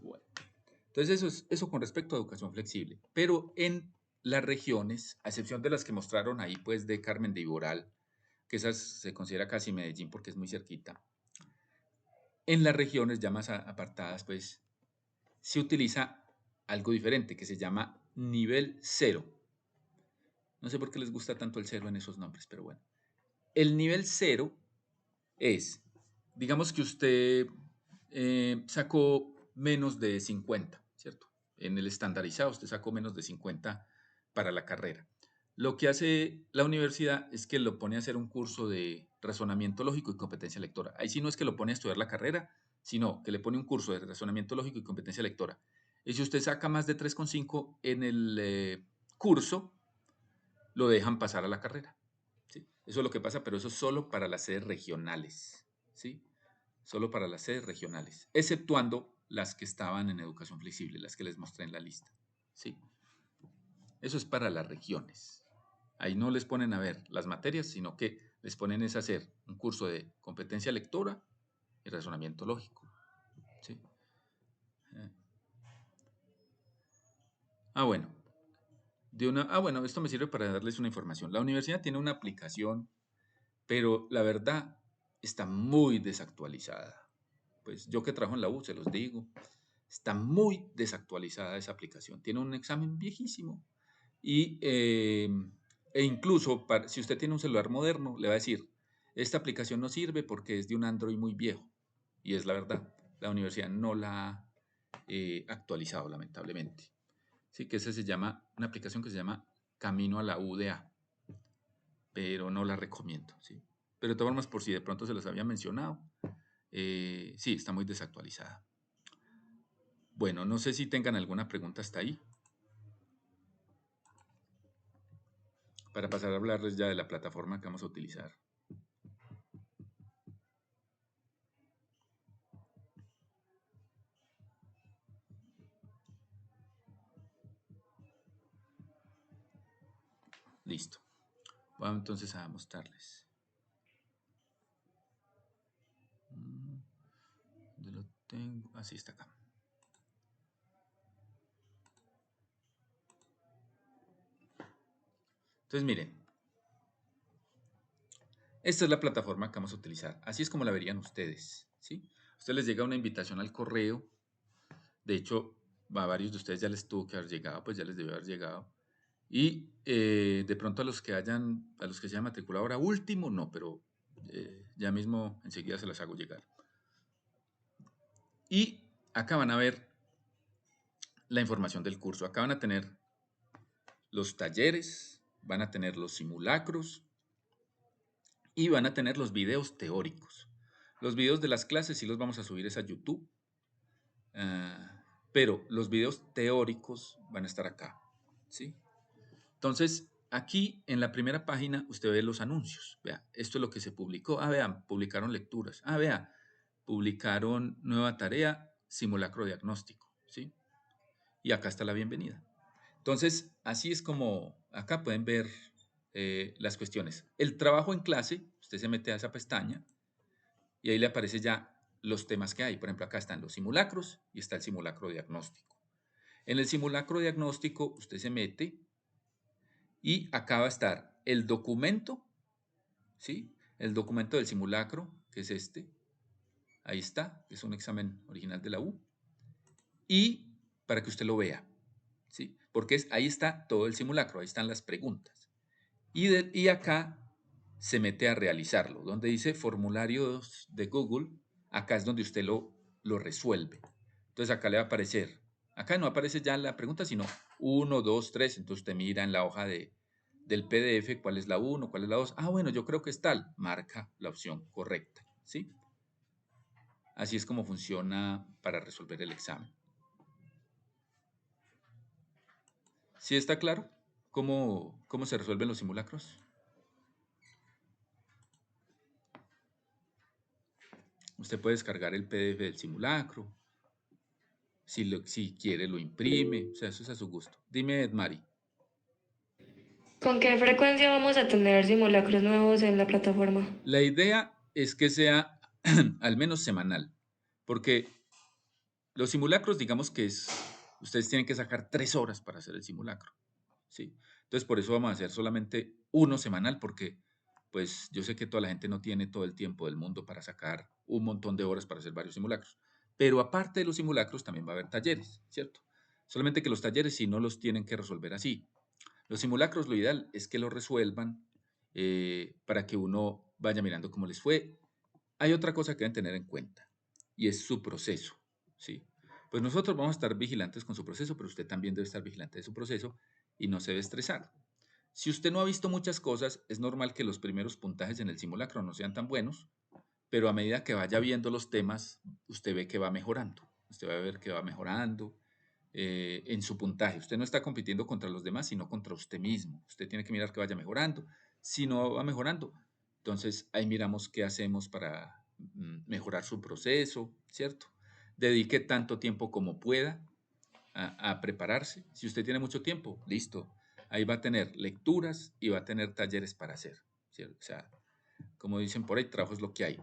Bueno. Entonces, eso con respecto a educación flexible. Pero en las regiones, a excepción de las que mostraron ahí, pues de Carmen de Iboral, que esas se considera casi Medellín porque es muy cerquita, en las regiones ya más apartadas, pues se utiliza algo diferente que se llama nivel cero. No sé por qué les gusta tanto el cero en esos nombres, pero bueno. El nivel cero es, digamos que usted sacó menos de 50, ¿cierto? En el estandarizado usted sacó menos de 50 para la carrera. Lo que hace la universidad es que lo pone a hacer un curso de razonamiento lógico y competencia lectora. Ahí sí no es que lo pone a estudiar la carrera, sino que le pone un curso de razonamiento lógico y competencia lectora. Y si usted saca más de 3,5 en el curso, lo dejan pasar a la carrera. ¿Sí? Eso es lo que pasa, pero eso es solo para las sedes regionales. ¿Sí? Solo para las sedes regionales, exceptuando las que estaban en educación flexible, las que les mostré en la lista. ¿Sí? Eso es para las regiones. Ahí no les ponen a ver las materias, sino que les ponen es hacer un curso de competencia lectora y razonamiento lógico. ¿Sí? Bueno. Bueno, esto me sirve para darles una información. La universidad tiene una aplicación, pero la verdad está muy desactualizada. Pues yo que trabajo en la U, se los digo, está muy desactualizada esa aplicación. Tiene un examen viejísimo y, e incluso si usted tiene un celular moderno, le va a decir, esta aplicación no sirve porque es de un Android muy viejo. Y es la verdad, la universidad no la ha actualizado, lamentablemente. Sí, que ese se llama, una aplicación que se llama Camino a la UDA, pero no la recomiendo, ¿sí? Pero de todas formas, por si de pronto se los había mencionado, sí, está muy desactualizada. Bueno, no sé si tengan alguna pregunta hasta ahí. Para pasar a hablarles ya de la plataforma que vamos a utilizar. Listo. Vamos entonces a mostrarles. ¿Dónde lo tengo? Así está acá. Entonces, miren. Esta es la plataforma que vamos a utilizar. Así es como la verían ustedes, ¿sí? A ustedes les llega una invitación al correo. De hecho, a varios de ustedes ya les tuvo que haber llegado, pues ya les debió haber llegado. Y de pronto a los que se hayan matriculado ahora último, no, pero ya mismo enseguida se las hago llegar. Y acá van a ver la información del curso. Acá van a tener los talleres, van a tener los simulacros y van a tener los videos teóricos. Los videos de las clases sí los vamos a subir a YouTube, pero los videos teóricos van a estar acá, ¿sí? Entonces, aquí en la primera página usted ve los anuncios. Vea, esto es lo que se publicó. Vean, publicaron lecturas. Vea, publicaron nueva tarea, simulacro diagnóstico, ¿sí? Y acá está la bienvenida. Entonces, así es como acá pueden ver las cuestiones. El trabajo en clase, usted se mete a esa pestaña y ahí le aparece ya los temas que hay. Por ejemplo, acá están los simulacros y está el simulacro diagnóstico. En el simulacro diagnóstico usted se mete y acá va a estar el documento, ¿sí? El documento del simulacro, que es este. Ahí está, es un examen original de la U. Y para que usted lo vea, ¿sí? Porque ahí está todo el simulacro, ahí están las preguntas. Y acá se mete a realizarlo, donde dice formularios de Google, acá es donde usted lo resuelve. Entonces acá le va a aparecer, acá no aparece ya la pregunta, sino 1, 2, 3, entonces usted mira en la hoja del PDF cuál es la 1, cuál es la 2. Bueno, yo creo que es tal, marca la opción correcta, ¿sí? Así es como funciona para resolver el examen. ¿Sí está claro cómo se resuelven los simulacros? Usted puede descargar el PDF del simulacro. Si quiere, lo imprime. O sea, eso es a su gusto. Dime, Edmari. ¿Con qué frecuencia vamos a tener simulacros nuevos en la plataforma? La idea es que sea al menos semanal, porque los simulacros, digamos que es ustedes tienen que sacar 3 horas para hacer el simulacro, ¿sí? Entonces, por eso vamos a hacer solamente uno semanal, porque pues yo sé que toda la gente no tiene todo el tiempo del mundo para sacar un montón de horas para hacer varios simulacros. Pero aparte de los simulacros, también va a haber talleres, ¿cierto? Solamente que los talleres sí no los tienen que resolver así. Los simulacros, lo ideal es que lo resuelvan para que uno vaya mirando cómo les fue. Hay otra cosa que deben tener en cuenta y es su proceso, ¿sí? Pues nosotros vamos a estar vigilantes con su proceso, pero usted también debe estar vigilante de su proceso y no se debe estresar. Si usted no ha visto muchas cosas, es normal que los primeros puntajes en el simulacro no sean tan buenos, pero a medida que vaya viendo los temas, usted ve que va mejorando. Usted va a ver que va mejorando en su puntaje. Usted no está compitiendo contra los demás, sino contra usted mismo. Usted tiene que mirar que vaya mejorando. Si no va mejorando, entonces ahí miramos qué hacemos para mejorar su proceso, ¿cierto? Dedique tanto tiempo como pueda a prepararse. Si usted tiene mucho tiempo, listo. Ahí va a tener lecturas y va a tener talleres para hacer, ¿cierto? O sea, como dicen por ahí, trabajo es lo que hay,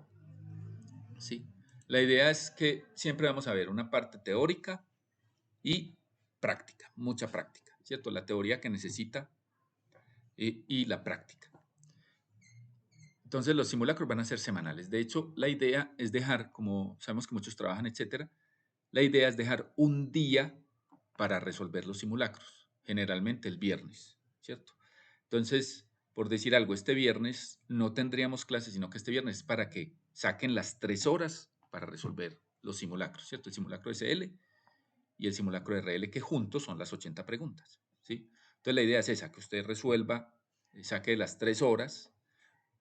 ¿sí? La idea es que siempre vamos a ver una parte teórica y práctica, mucha práctica, ¿cierto? La teoría que necesita y la práctica. Entonces los simulacros van a ser semanales. De hecho, la idea es dejar, como sabemos que muchos trabajan, etcétera, la idea es dejar un día para resolver los simulacros, generalmente el viernes, ¿cierto? Entonces, por decir algo, este viernes no tendríamos clases, sino que este viernes es para que saquen las 3 horas para resolver los simulacros, ¿cierto? El simulacro SL y el simulacro RL, que juntos son las 80 preguntas, ¿sí? Entonces, la idea es esa, que usted resuelva, saque las 3 horas,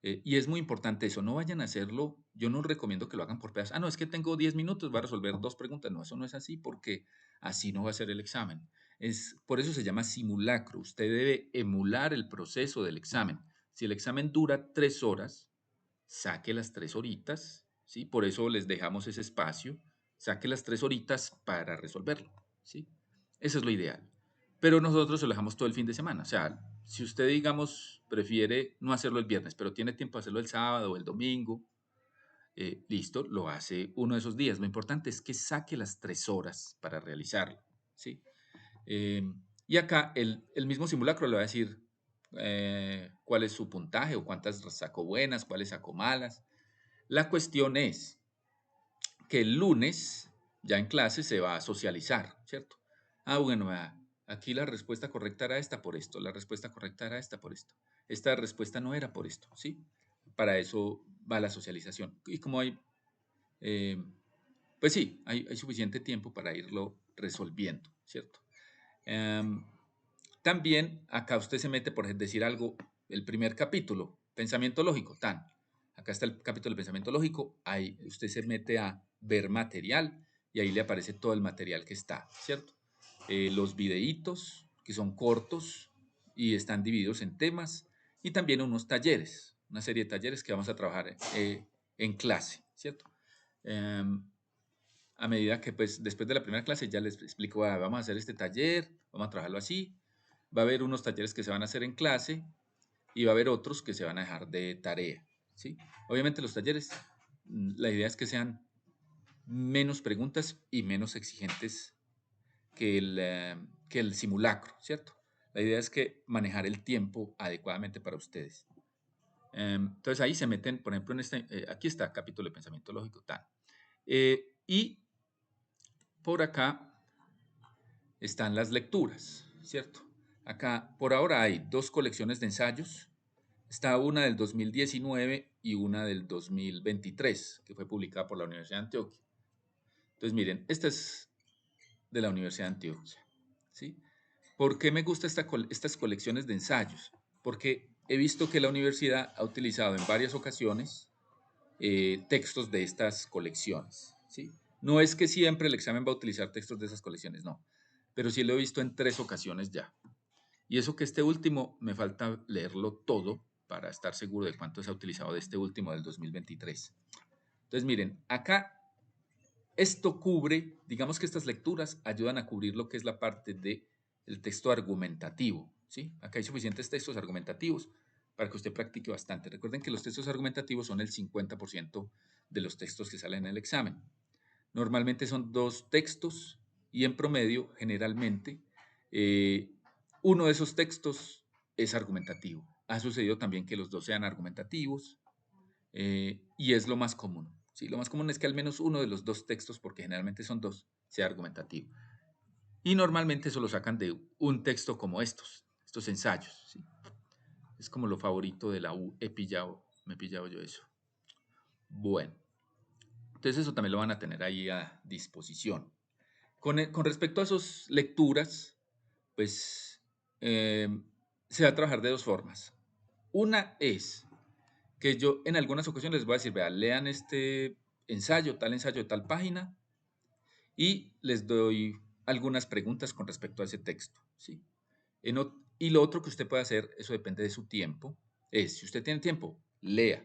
y es muy importante eso, no vayan a hacerlo, yo no recomiendo que lo hagan por pedazos. Ah, no, es que tengo 10 minutos, voy a resolver 2 preguntas. No, eso no es así porque así no va a ser el examen. Por eso se llama simulacro. Usted debe emular el proceso del examen. Si el examen dura 3 horas, saque las 3 horitas, ¿sí? Por eso les dejamos ese espacio, saque las 3 horitas para resolverlo, ¿sí? Eso es lo ideal. Pero nosotros se lo dejamos todo el fin de semana. O sea, si usted, digamos, prefiere no hacerlo el viernes, pero tiene tiempo de hacerlo el sábado o el domingo, listo, lo hace uno de esos días. Lo importante es que saque las 3 horas para realizarlo, ¿sí? Eh, y acá el mismo simulacro le va a decir cuál es su puntaje o cuántas sacó buenas, cuáles sacó malas. La cuestión es que el lunes, ya en clase, se va a socializar, ¿cierto? Ah, bueno, aquí la respuesta correcta era esta por esto, la respuesta correcta era esta por esto, esta respuesta no era por esto, ¿sí? Para eso va la socialización. Y como hay, eh, pues sí, hay suficiente tiempo para irlo resolviendo, ¿cierto? Em, También acá usted se mete, por decir algo, el primer capítulo, pensamiento lógico, tan. Acá está el capítulo de pensamiento lógico, ahí usted se mete a ver material y ahí le aparece todo el material que está, ¿cierto? Los videitos, que son cortos y están divididos en temas, y también unos talleres, una serie de talleres que vamos a trabajar en clase, ¿cierto? Em, a medida que, pues, después de la primera clase ya les explico, vamos a hacer este taller, vamos a trabajarlo así, va a haber unos talleres que se van a hacer en clase y va a haber otros que se van a dejar de tarea, ¿sí? Obviamente los talleres, la idea es que sean menos preguntas y menos exigentes que el simulacro, ¿cierto? La idea es que manejar el tiempo adecuadamente para ustedes. Entonces ahí se meten, por ejemplo, aquí está capítulo de pensamiento lógico, tal. Y por acá están las lecturas, ¿cierto? Acá por ahora hay 2 colecciones de ensayos. Está una del 2019 y una del 2023, que fue publicada por la Universidad de Antioquia. Entonces, miren, esta es de la Universidad de Antioquia, ¿sí? ¿Por qué me gustan estas colecciones de ensayos? Porque he visto que la universidad ha utilizado en varias ocasiones textos de estas colecciones, ¿sí? No es que siempre el examen va a utilizar textos de esas colecciones, no, pero sí lo he visto en 3 ocasiones ya. Y eso que este último me falta leerlo todo para estar seguro de cuánto se ha utilizado de este último del 2023. Entonces, miren, acá esto cubre, digamos que estas lecturas ayudan a cubrir lo que es la parte del texto argumentativo, ¿sí? Acá hay suficientes textos argumentativos para que usted practique bastante. Recuerden que los textos argumentativos son el 50% de los textos que salen en el examen. Normalmente son 2 textos y en promedio, generalmente, uno de esos textos es argumentativo. Ha sucedido también que los dos sean argumentativos y es lo más común. ¿Sí? Lo más común es que al menos uno de los dos textos, porque generalmente son dos, sea argumentativo. Y normalmente eso lo sacan de un texto como estos ensayos. ¿Sí? Es como lo favorito de la U, me he pillado yo eso. Bueno, entonces eso también lo van a tener ahí a disposición. Con respecto a sus lecturas, pues se va a trabajar de dos formas. Una es que yo en algunas ocasiones les voy a decir, vean, lean este ensayo, tal página, y les doy algunas preguntas con respecto a ese texto. ¿Sí? Y lo otro que usted puede hacer, eso depende de su tiempo, es, si usted tiene tiempo, lea.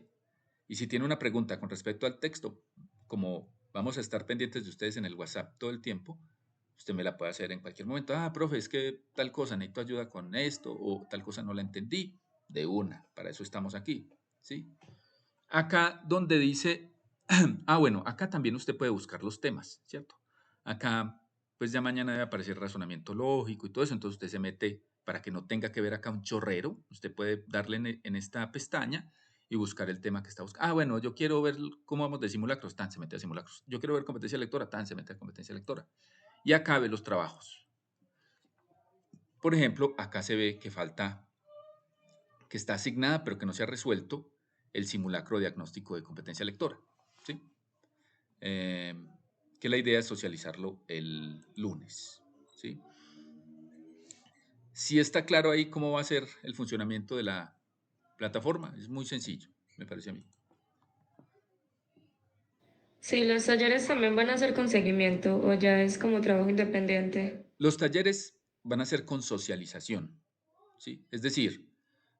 Y si tiene una pregunta con respecto al texto, como vamos a estar pendientes de ustedes en el WhatsApp todo el tiempo, usted me la puede hacer en cualquier momento. Ah, profe, es que tal cosa, necesito ayuda con esto, o tal cosa no la entendí. De una, para eso estamos aquí. ¿Sí? Acá donde dice, bueno, acá también usted puede buscar los temas, ¿cierto? Acá, pues ya mañana debe aparecer razonamiento lógico y todo eso, entonces usted se mete para que no tenga que ver acá un chorrero, usted puede darle en esta pestaña y buscar el tema que está buscando. Bueno, yo quiero ver cómo vamos de simulacros, tan se mete a simulacros. Yo quiero ver competencia lectora, tan se mete a competencia lectora. Y acá ve los trabajos. Por ejemplo, acá se ve que falta, que está asignada pero que no se ha resuelto el simulacro diagnóstico de competencia lectora. ¿Sí? Que la idea es socializarlo el lunes. ¿Sí? Si está claro ahí cómo va a ser el funcionamiento de la plataforma, es muy sencillo, me parece a mí. Sí, los talleres también van a ser con seguimiento o ya es como trabajo independiente. Los talleres van a ser con socialización. ¿Sí? Es decir,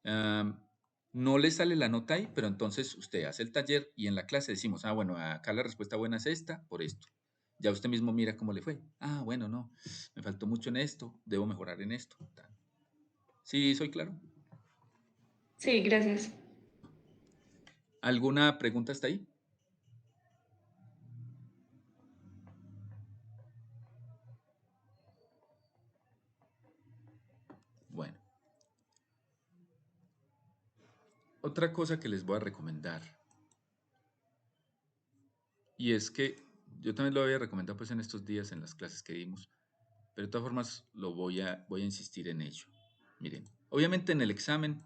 no le sale la nota ahí, pero entonces usted hace el taller y en la clase decimos, bueno, acá la respuesta buena es esta, por esto. Ya usted mismo mira cómo le fue. Bueno, no, me faltó mucho en esto, debo mejorar en esto. ¿Sí, soy claro? Sí, gracias. ¿Alguna pregunta hasta ahí? Bueno, otra cosa que les voy a recomendar, y es que yo también lo había recomendado pues en estos días en las clases que dimos, pero de todas formas voy a insistir en ello. Miren, obviamente en el examen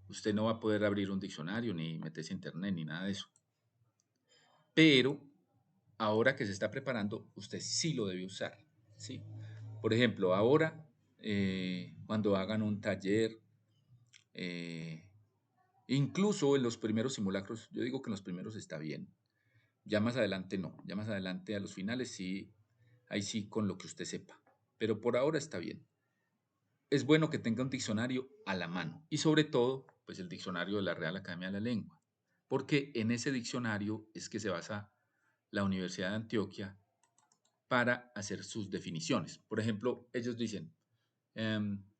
usted no va a poder abrir un diccionario ni meterse a internet ni nada de eso, pero ahora que se está preparando, usted sí lo debe usar, ¿sí? Por ejemplo, ahora cuando hagan un taller, eh, incluso en los primeros simulacros, yo digo que en los primeros está bien, ya más adelante no, ya más adelante a los finales sí, ahí sí con lo que usted sepa, pero por ahora está bien. Es bueno que tenga un diccionario a la mano y sobre todo, pues el diccionario de la Real Academia de la Lengua, porque en ese diccionario es que se basa la Universidad de Antioquia para hacer sus definiciones. Por ejemplo, ellos dicen,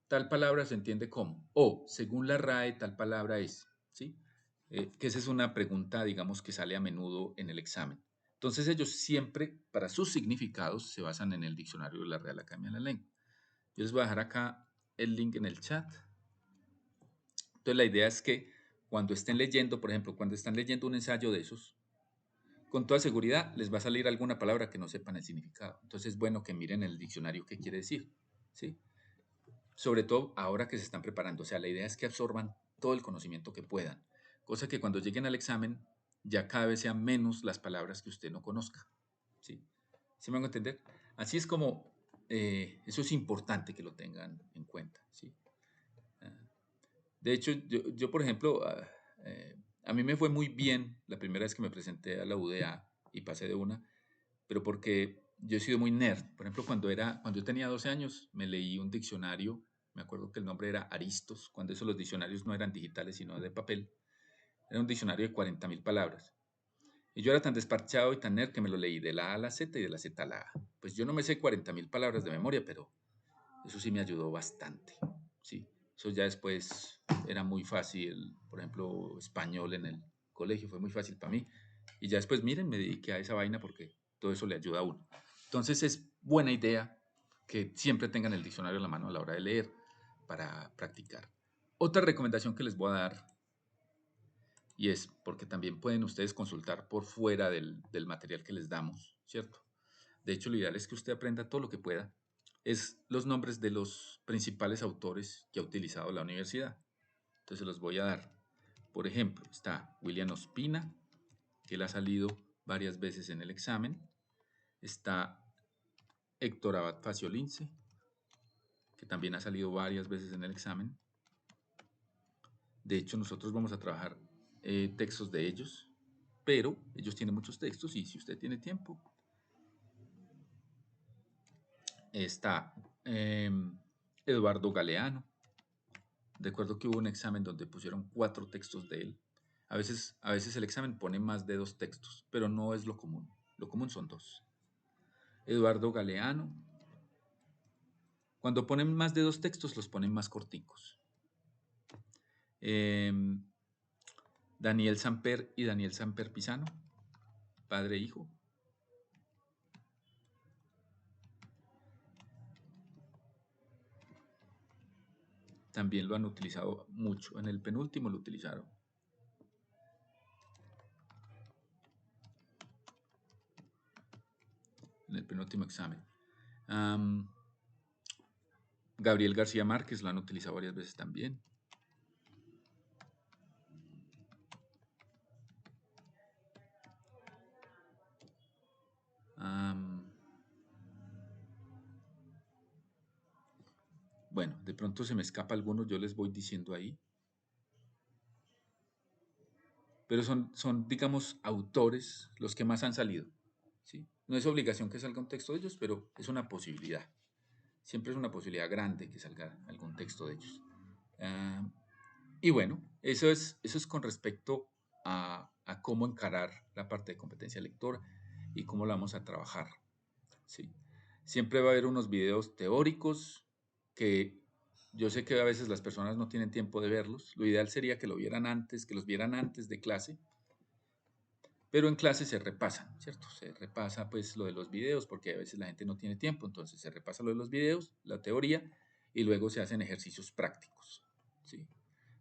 tal palabra se entiende como, o según la RAE, tal palabra es, ¿sí? Que esa es una pregunta, digamos, que sale a menudo en el examen. Entonces ellos siempre, para sus significados, se basan en el diccionario de la Real Academia de la Lengua. Yo les voy a dejar acá el link en el chat. Entonces la idea es que cuando estén leyendo, por ejemplo, cuando están leyendo un ensayo de esos, con toda seguridad les va a salir alguna palabra que no sepan el significado. Entonces es bueno que miren el diccionario qué quiere decir, ¿sí? Sobre todo ahora que se están preparando. O sea, la idea es que absorban todo el conocimiento que puedan, cosa que cuando lleguen al examen ya cada vez sean menos las palabras que usted no conozca, ¿sí? ¿Sí me van a entender? Así es como, eso es importante que lo tengan en cuenta, ¿sí? De hecho, yo por ejemplo, a mí me fue muy bien la primera vez que me presenté a la UDA y pasé de una, pero porque yo he sido muy nerd. Por ejemplo, cuando yo tenía 12 años, me leí un diccionario, me acuerdo que el nombre era Aristos, cuando esos los diccionarios no eran digitales, sino de papel. Era un diccionario de 40.000 palabras. Y yo era tan desparchado y tan nerd que me lo leí de la A a la Z y de la Z a la A. Pues yo no me sé 40.000 palabras de memoria, pero eso sí me ayudó bastante, ¿sí? Eso ya después era muy fácil, por ejemplo, español en el colegio fue muy fácil para mí. Y ya después, miren, me dediqué a esa vaina porque todo eso le ayuda a uno. Entonces es buena idea que siempre tengan el diccionario a la mano a la hora de leer para practicar. Otra recomendación que les voy a dar, y es porque también pueden ustedes consultar por fuera del material que les damos, ¿cierto? De hecho, lo ideal es que usted aprenda todo lo que pueda, es los nombres de los principales autores que ha utilizado la universidad. Entonces los voy a dar. Por ejemplo, está William Ospina, que él ha salido varias veces en el examen. Está Héctor Abad Faciolince, que también ha salido varias veces en el examen. De hecho, nosotros vamos a trabajar textos de ellos, pero ellos tienen muchos textos y si usted tiene tiempo. Está Eduardo Galeano. Recuerdo que hubo un examen donde pusieron 4 textos de él. A veces el examen pone más de 2 textos, pero no es lo común. Lo común son 2. Eduardo Galeano. Cuando ponen más de 2 textos, los ponen más corticos. Daniel Samper y Daniel Samper Pisano, padre e hijo. También lo han utilizado mucho. En el penúltimo lo utilizaron. En el penúltimo examen. Gabriel García Márquez lo han utilizado varias veces también. Bueno, de pronto se me escapa algunos, yo les voy diciendo ahí. Pero son, digamos, autores los que más han salido, ¿sí? No es obligación que salga un texto de ellos, pero es una posibilidad. Siempre es una posibilidad grande que salga algún texto de ellos. Y bueno, eso es con respecto a cómo encarar la parte de competencia lectora y cómo la vamos a trabajar, ¿sí? Siempre va a haber unos videos teóricos que yo sé que a veces las personas no tienen tiempo de verlos. Lo ideal sería que los vieran antes de clase, pero en clase se repasan, ¿cierto? Se repasa pues lo de los videos porque a veces la gente no tiene tiempo, entonces se repasa lo de los videos, la teoría, y luego se hacen ejercicios prácticos, ¿sí?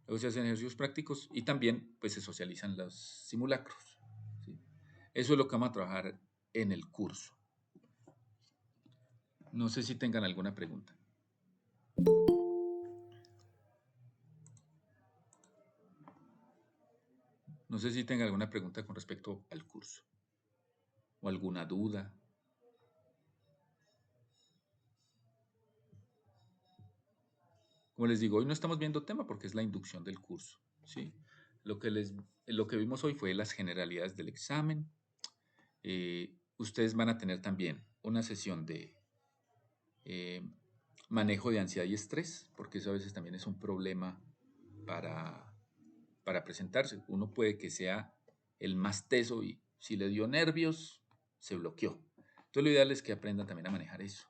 Luego se hacen ejercicios prácticos y también pues se socializan los simulacros, ¿sí? Eso es lo que vamos a trabajar en el curso. No sé si tengan alguna pregunta. No sé si tengan alguna pregunta con respecto al curso o alguna duda. Como les digo, hoy no estamos viendo tema porque es la inducción del curso, ¿sí? Lo que vimos hoy fue las generalidades del examen. Ustedes van a tener también una sesión de manejo de ansiedad y estrés, porque eso a veces también es un problema para presentarse. Uno puede que sea el más teso y si le dio nervios, se bloqueó. Entonces lo ideal es que aprendan también a manejar eso.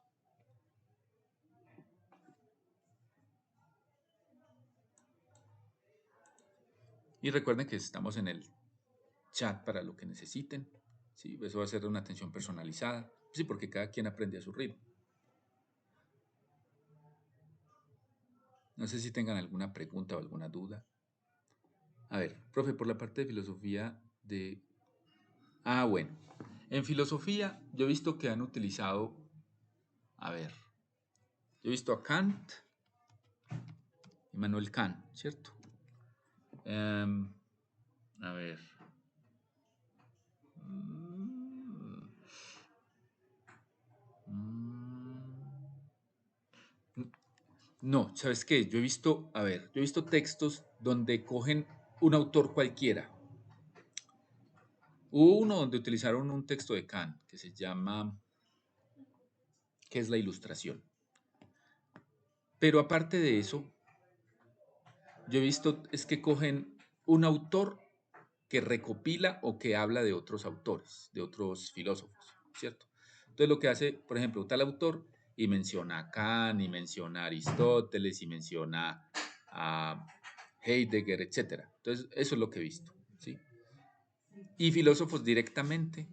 Y recuerden que estamos en el chat para lo que necesiten, ¿sí? Eso va a ser una atención personalizada, sí, porque cada quien aprende a su ritmo. No sé si tengan alguna pregunta o alguna duda. A ver, profe, por la parte de filosofía de... bueno. En filosofía yo he visto que han utilizado... A ver. Yo he visto a Kant, Immanuel Kant, ¿cierto? A ver. No, ¿sabes qué? Yo he visto, yo he visto textos donde cogen un autor cualquiera. Hubo uno donde utilizaron un texto de Kant que se llama ¿Qué es la ilustración? Pero aparte de eso, yo he visto es que cogen un autor que recopila o que habla de otros autores, de otros filósofos, ¿cierto? Entonces lo que hace, por ejemplo, tal autor y menciona a Kant, y menciona a Aristóteles, y menciona a Heidegger, etc. Entonces eso es lo que he visto, ¿sí? Y filósofos directamente,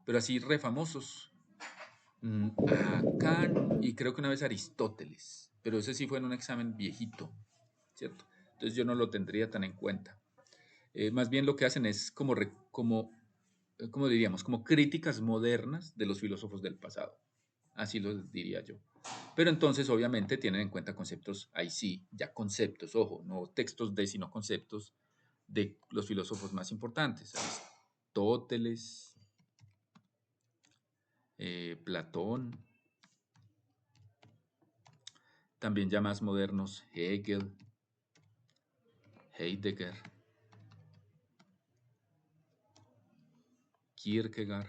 pero así re famosos, A Kant y creo que una vez Aristóteles, pero ese sí fue en un examen viejito, ¿cierto? Entonces yo no lo tendría tan en cuenta. Más bien lo que hacen es como diríamos, como críticas modernas de los filósofos del pasado. Así lo diría yo. Pero entonces, obviamente, tienen en cuenta conceptos, ahí sí, ya conceptos, ojo, no textos de, sino conceptos de los filósofos más importantes. Aristóteles, Platón, también ya más modernos, Hegel, Heidegger, Kierkegaard,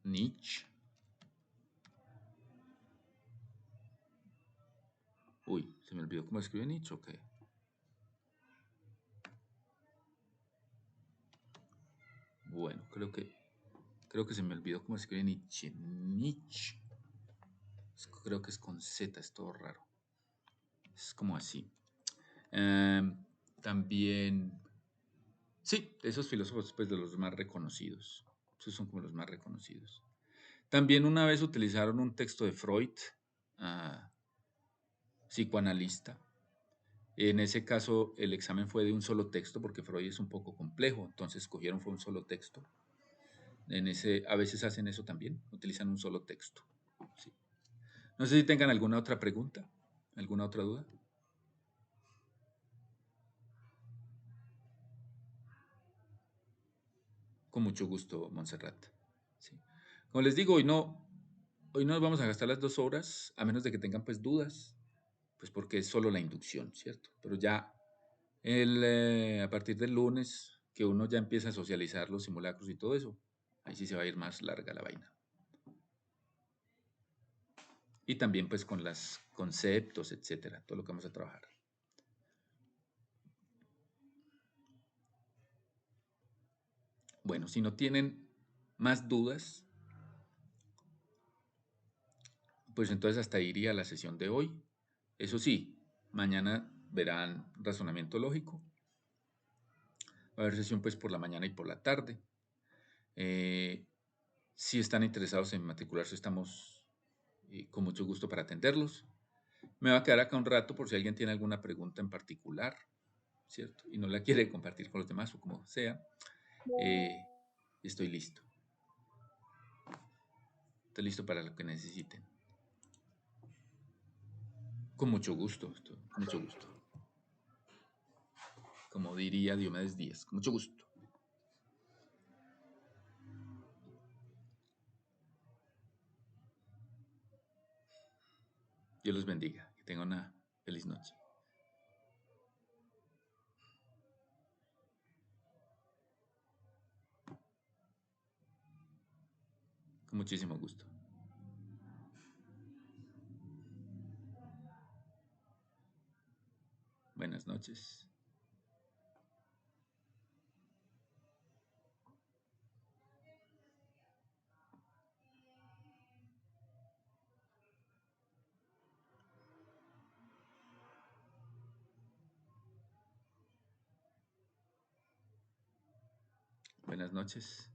Nietzsche. Uy, se me olvidó cómo escribe Nietzsche, ok. Bueno, creo que se me olvidó cómo escribe Nietzsche. Nietzsche. Creo que es con Z, es todo raro. Es como así. También, sí, esos filósofos pues de los más reconocidos. Esos son como los más reconocidos. También una vez utilizaron un texto de Freud, ah, psicoanalista. En ese caso el examen fue de un solo texto porque Freud es un poco complejo, entonces cogieron fue un solo texto. A veces hacen eso también, utilizan un solo texto. Sí. No sé si tengan alguna otra pregunta, alguna otra duda. Con mucho gusto, Montserrat. Sí. Como les digo, hoy no vamos a gastar las 2 horas, a menos de que tengan pues dudas, pues porque es solo la inducción, ¿cierto? Pero ya a partir del lunes, que uno ya empieza a socializar los simulacros y todo eso, ahí sí se va a ir más larga la vaina. Y también pues con los conceptos, etcétera, todo lo que vamos a trabajar. Bueno, si no tienen más dudas, pues entonces hasta ahí iría la sesión de hoy. Eso sí, mañana verán razonamiento lógico. Va a haber sesión pues por la mañana y por la tarde. Si están interesados en matricularse, estamos con mucho gusto para atenderlos. Me va a quedar acá un rato por si alguien tiene alguna pregunta en particular, ¿cierto? Y no la quiere compartir con los demás o como sea. Estoy listo. Estoy listo para lo que necesiten. Con mucho gusto, con mucho gusto. Como diría Diomedes Díaz, con mucho gusto. Dios los bendiga. Que tengan una feliz noche. Con muchísimo gusto. Buenas noches. Buenas noches.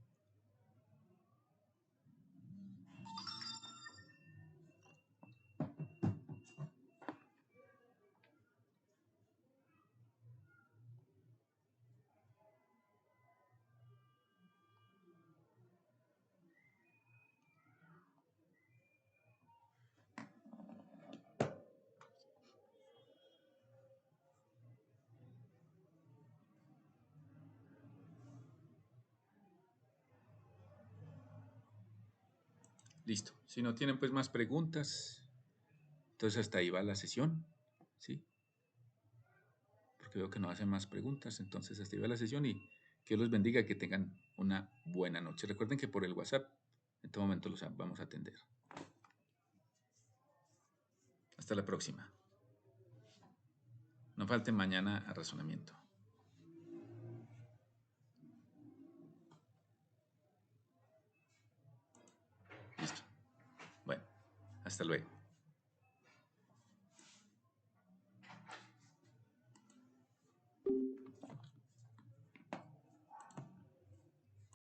Listo. Si no tienen pues más preguntas, entonces hasta ahí va la sesión, ¿sí? Porque veo que no hacen más preguntas, entonces hasta ahí va la sesión y que Dios los bendiga y que tengan una buena noche. Recuerden que por el WhatsApp en todo momento los vamos a atender. Hasta la próxima. No falten mañana a razonamiento. Listo. Bueno, hasta luego.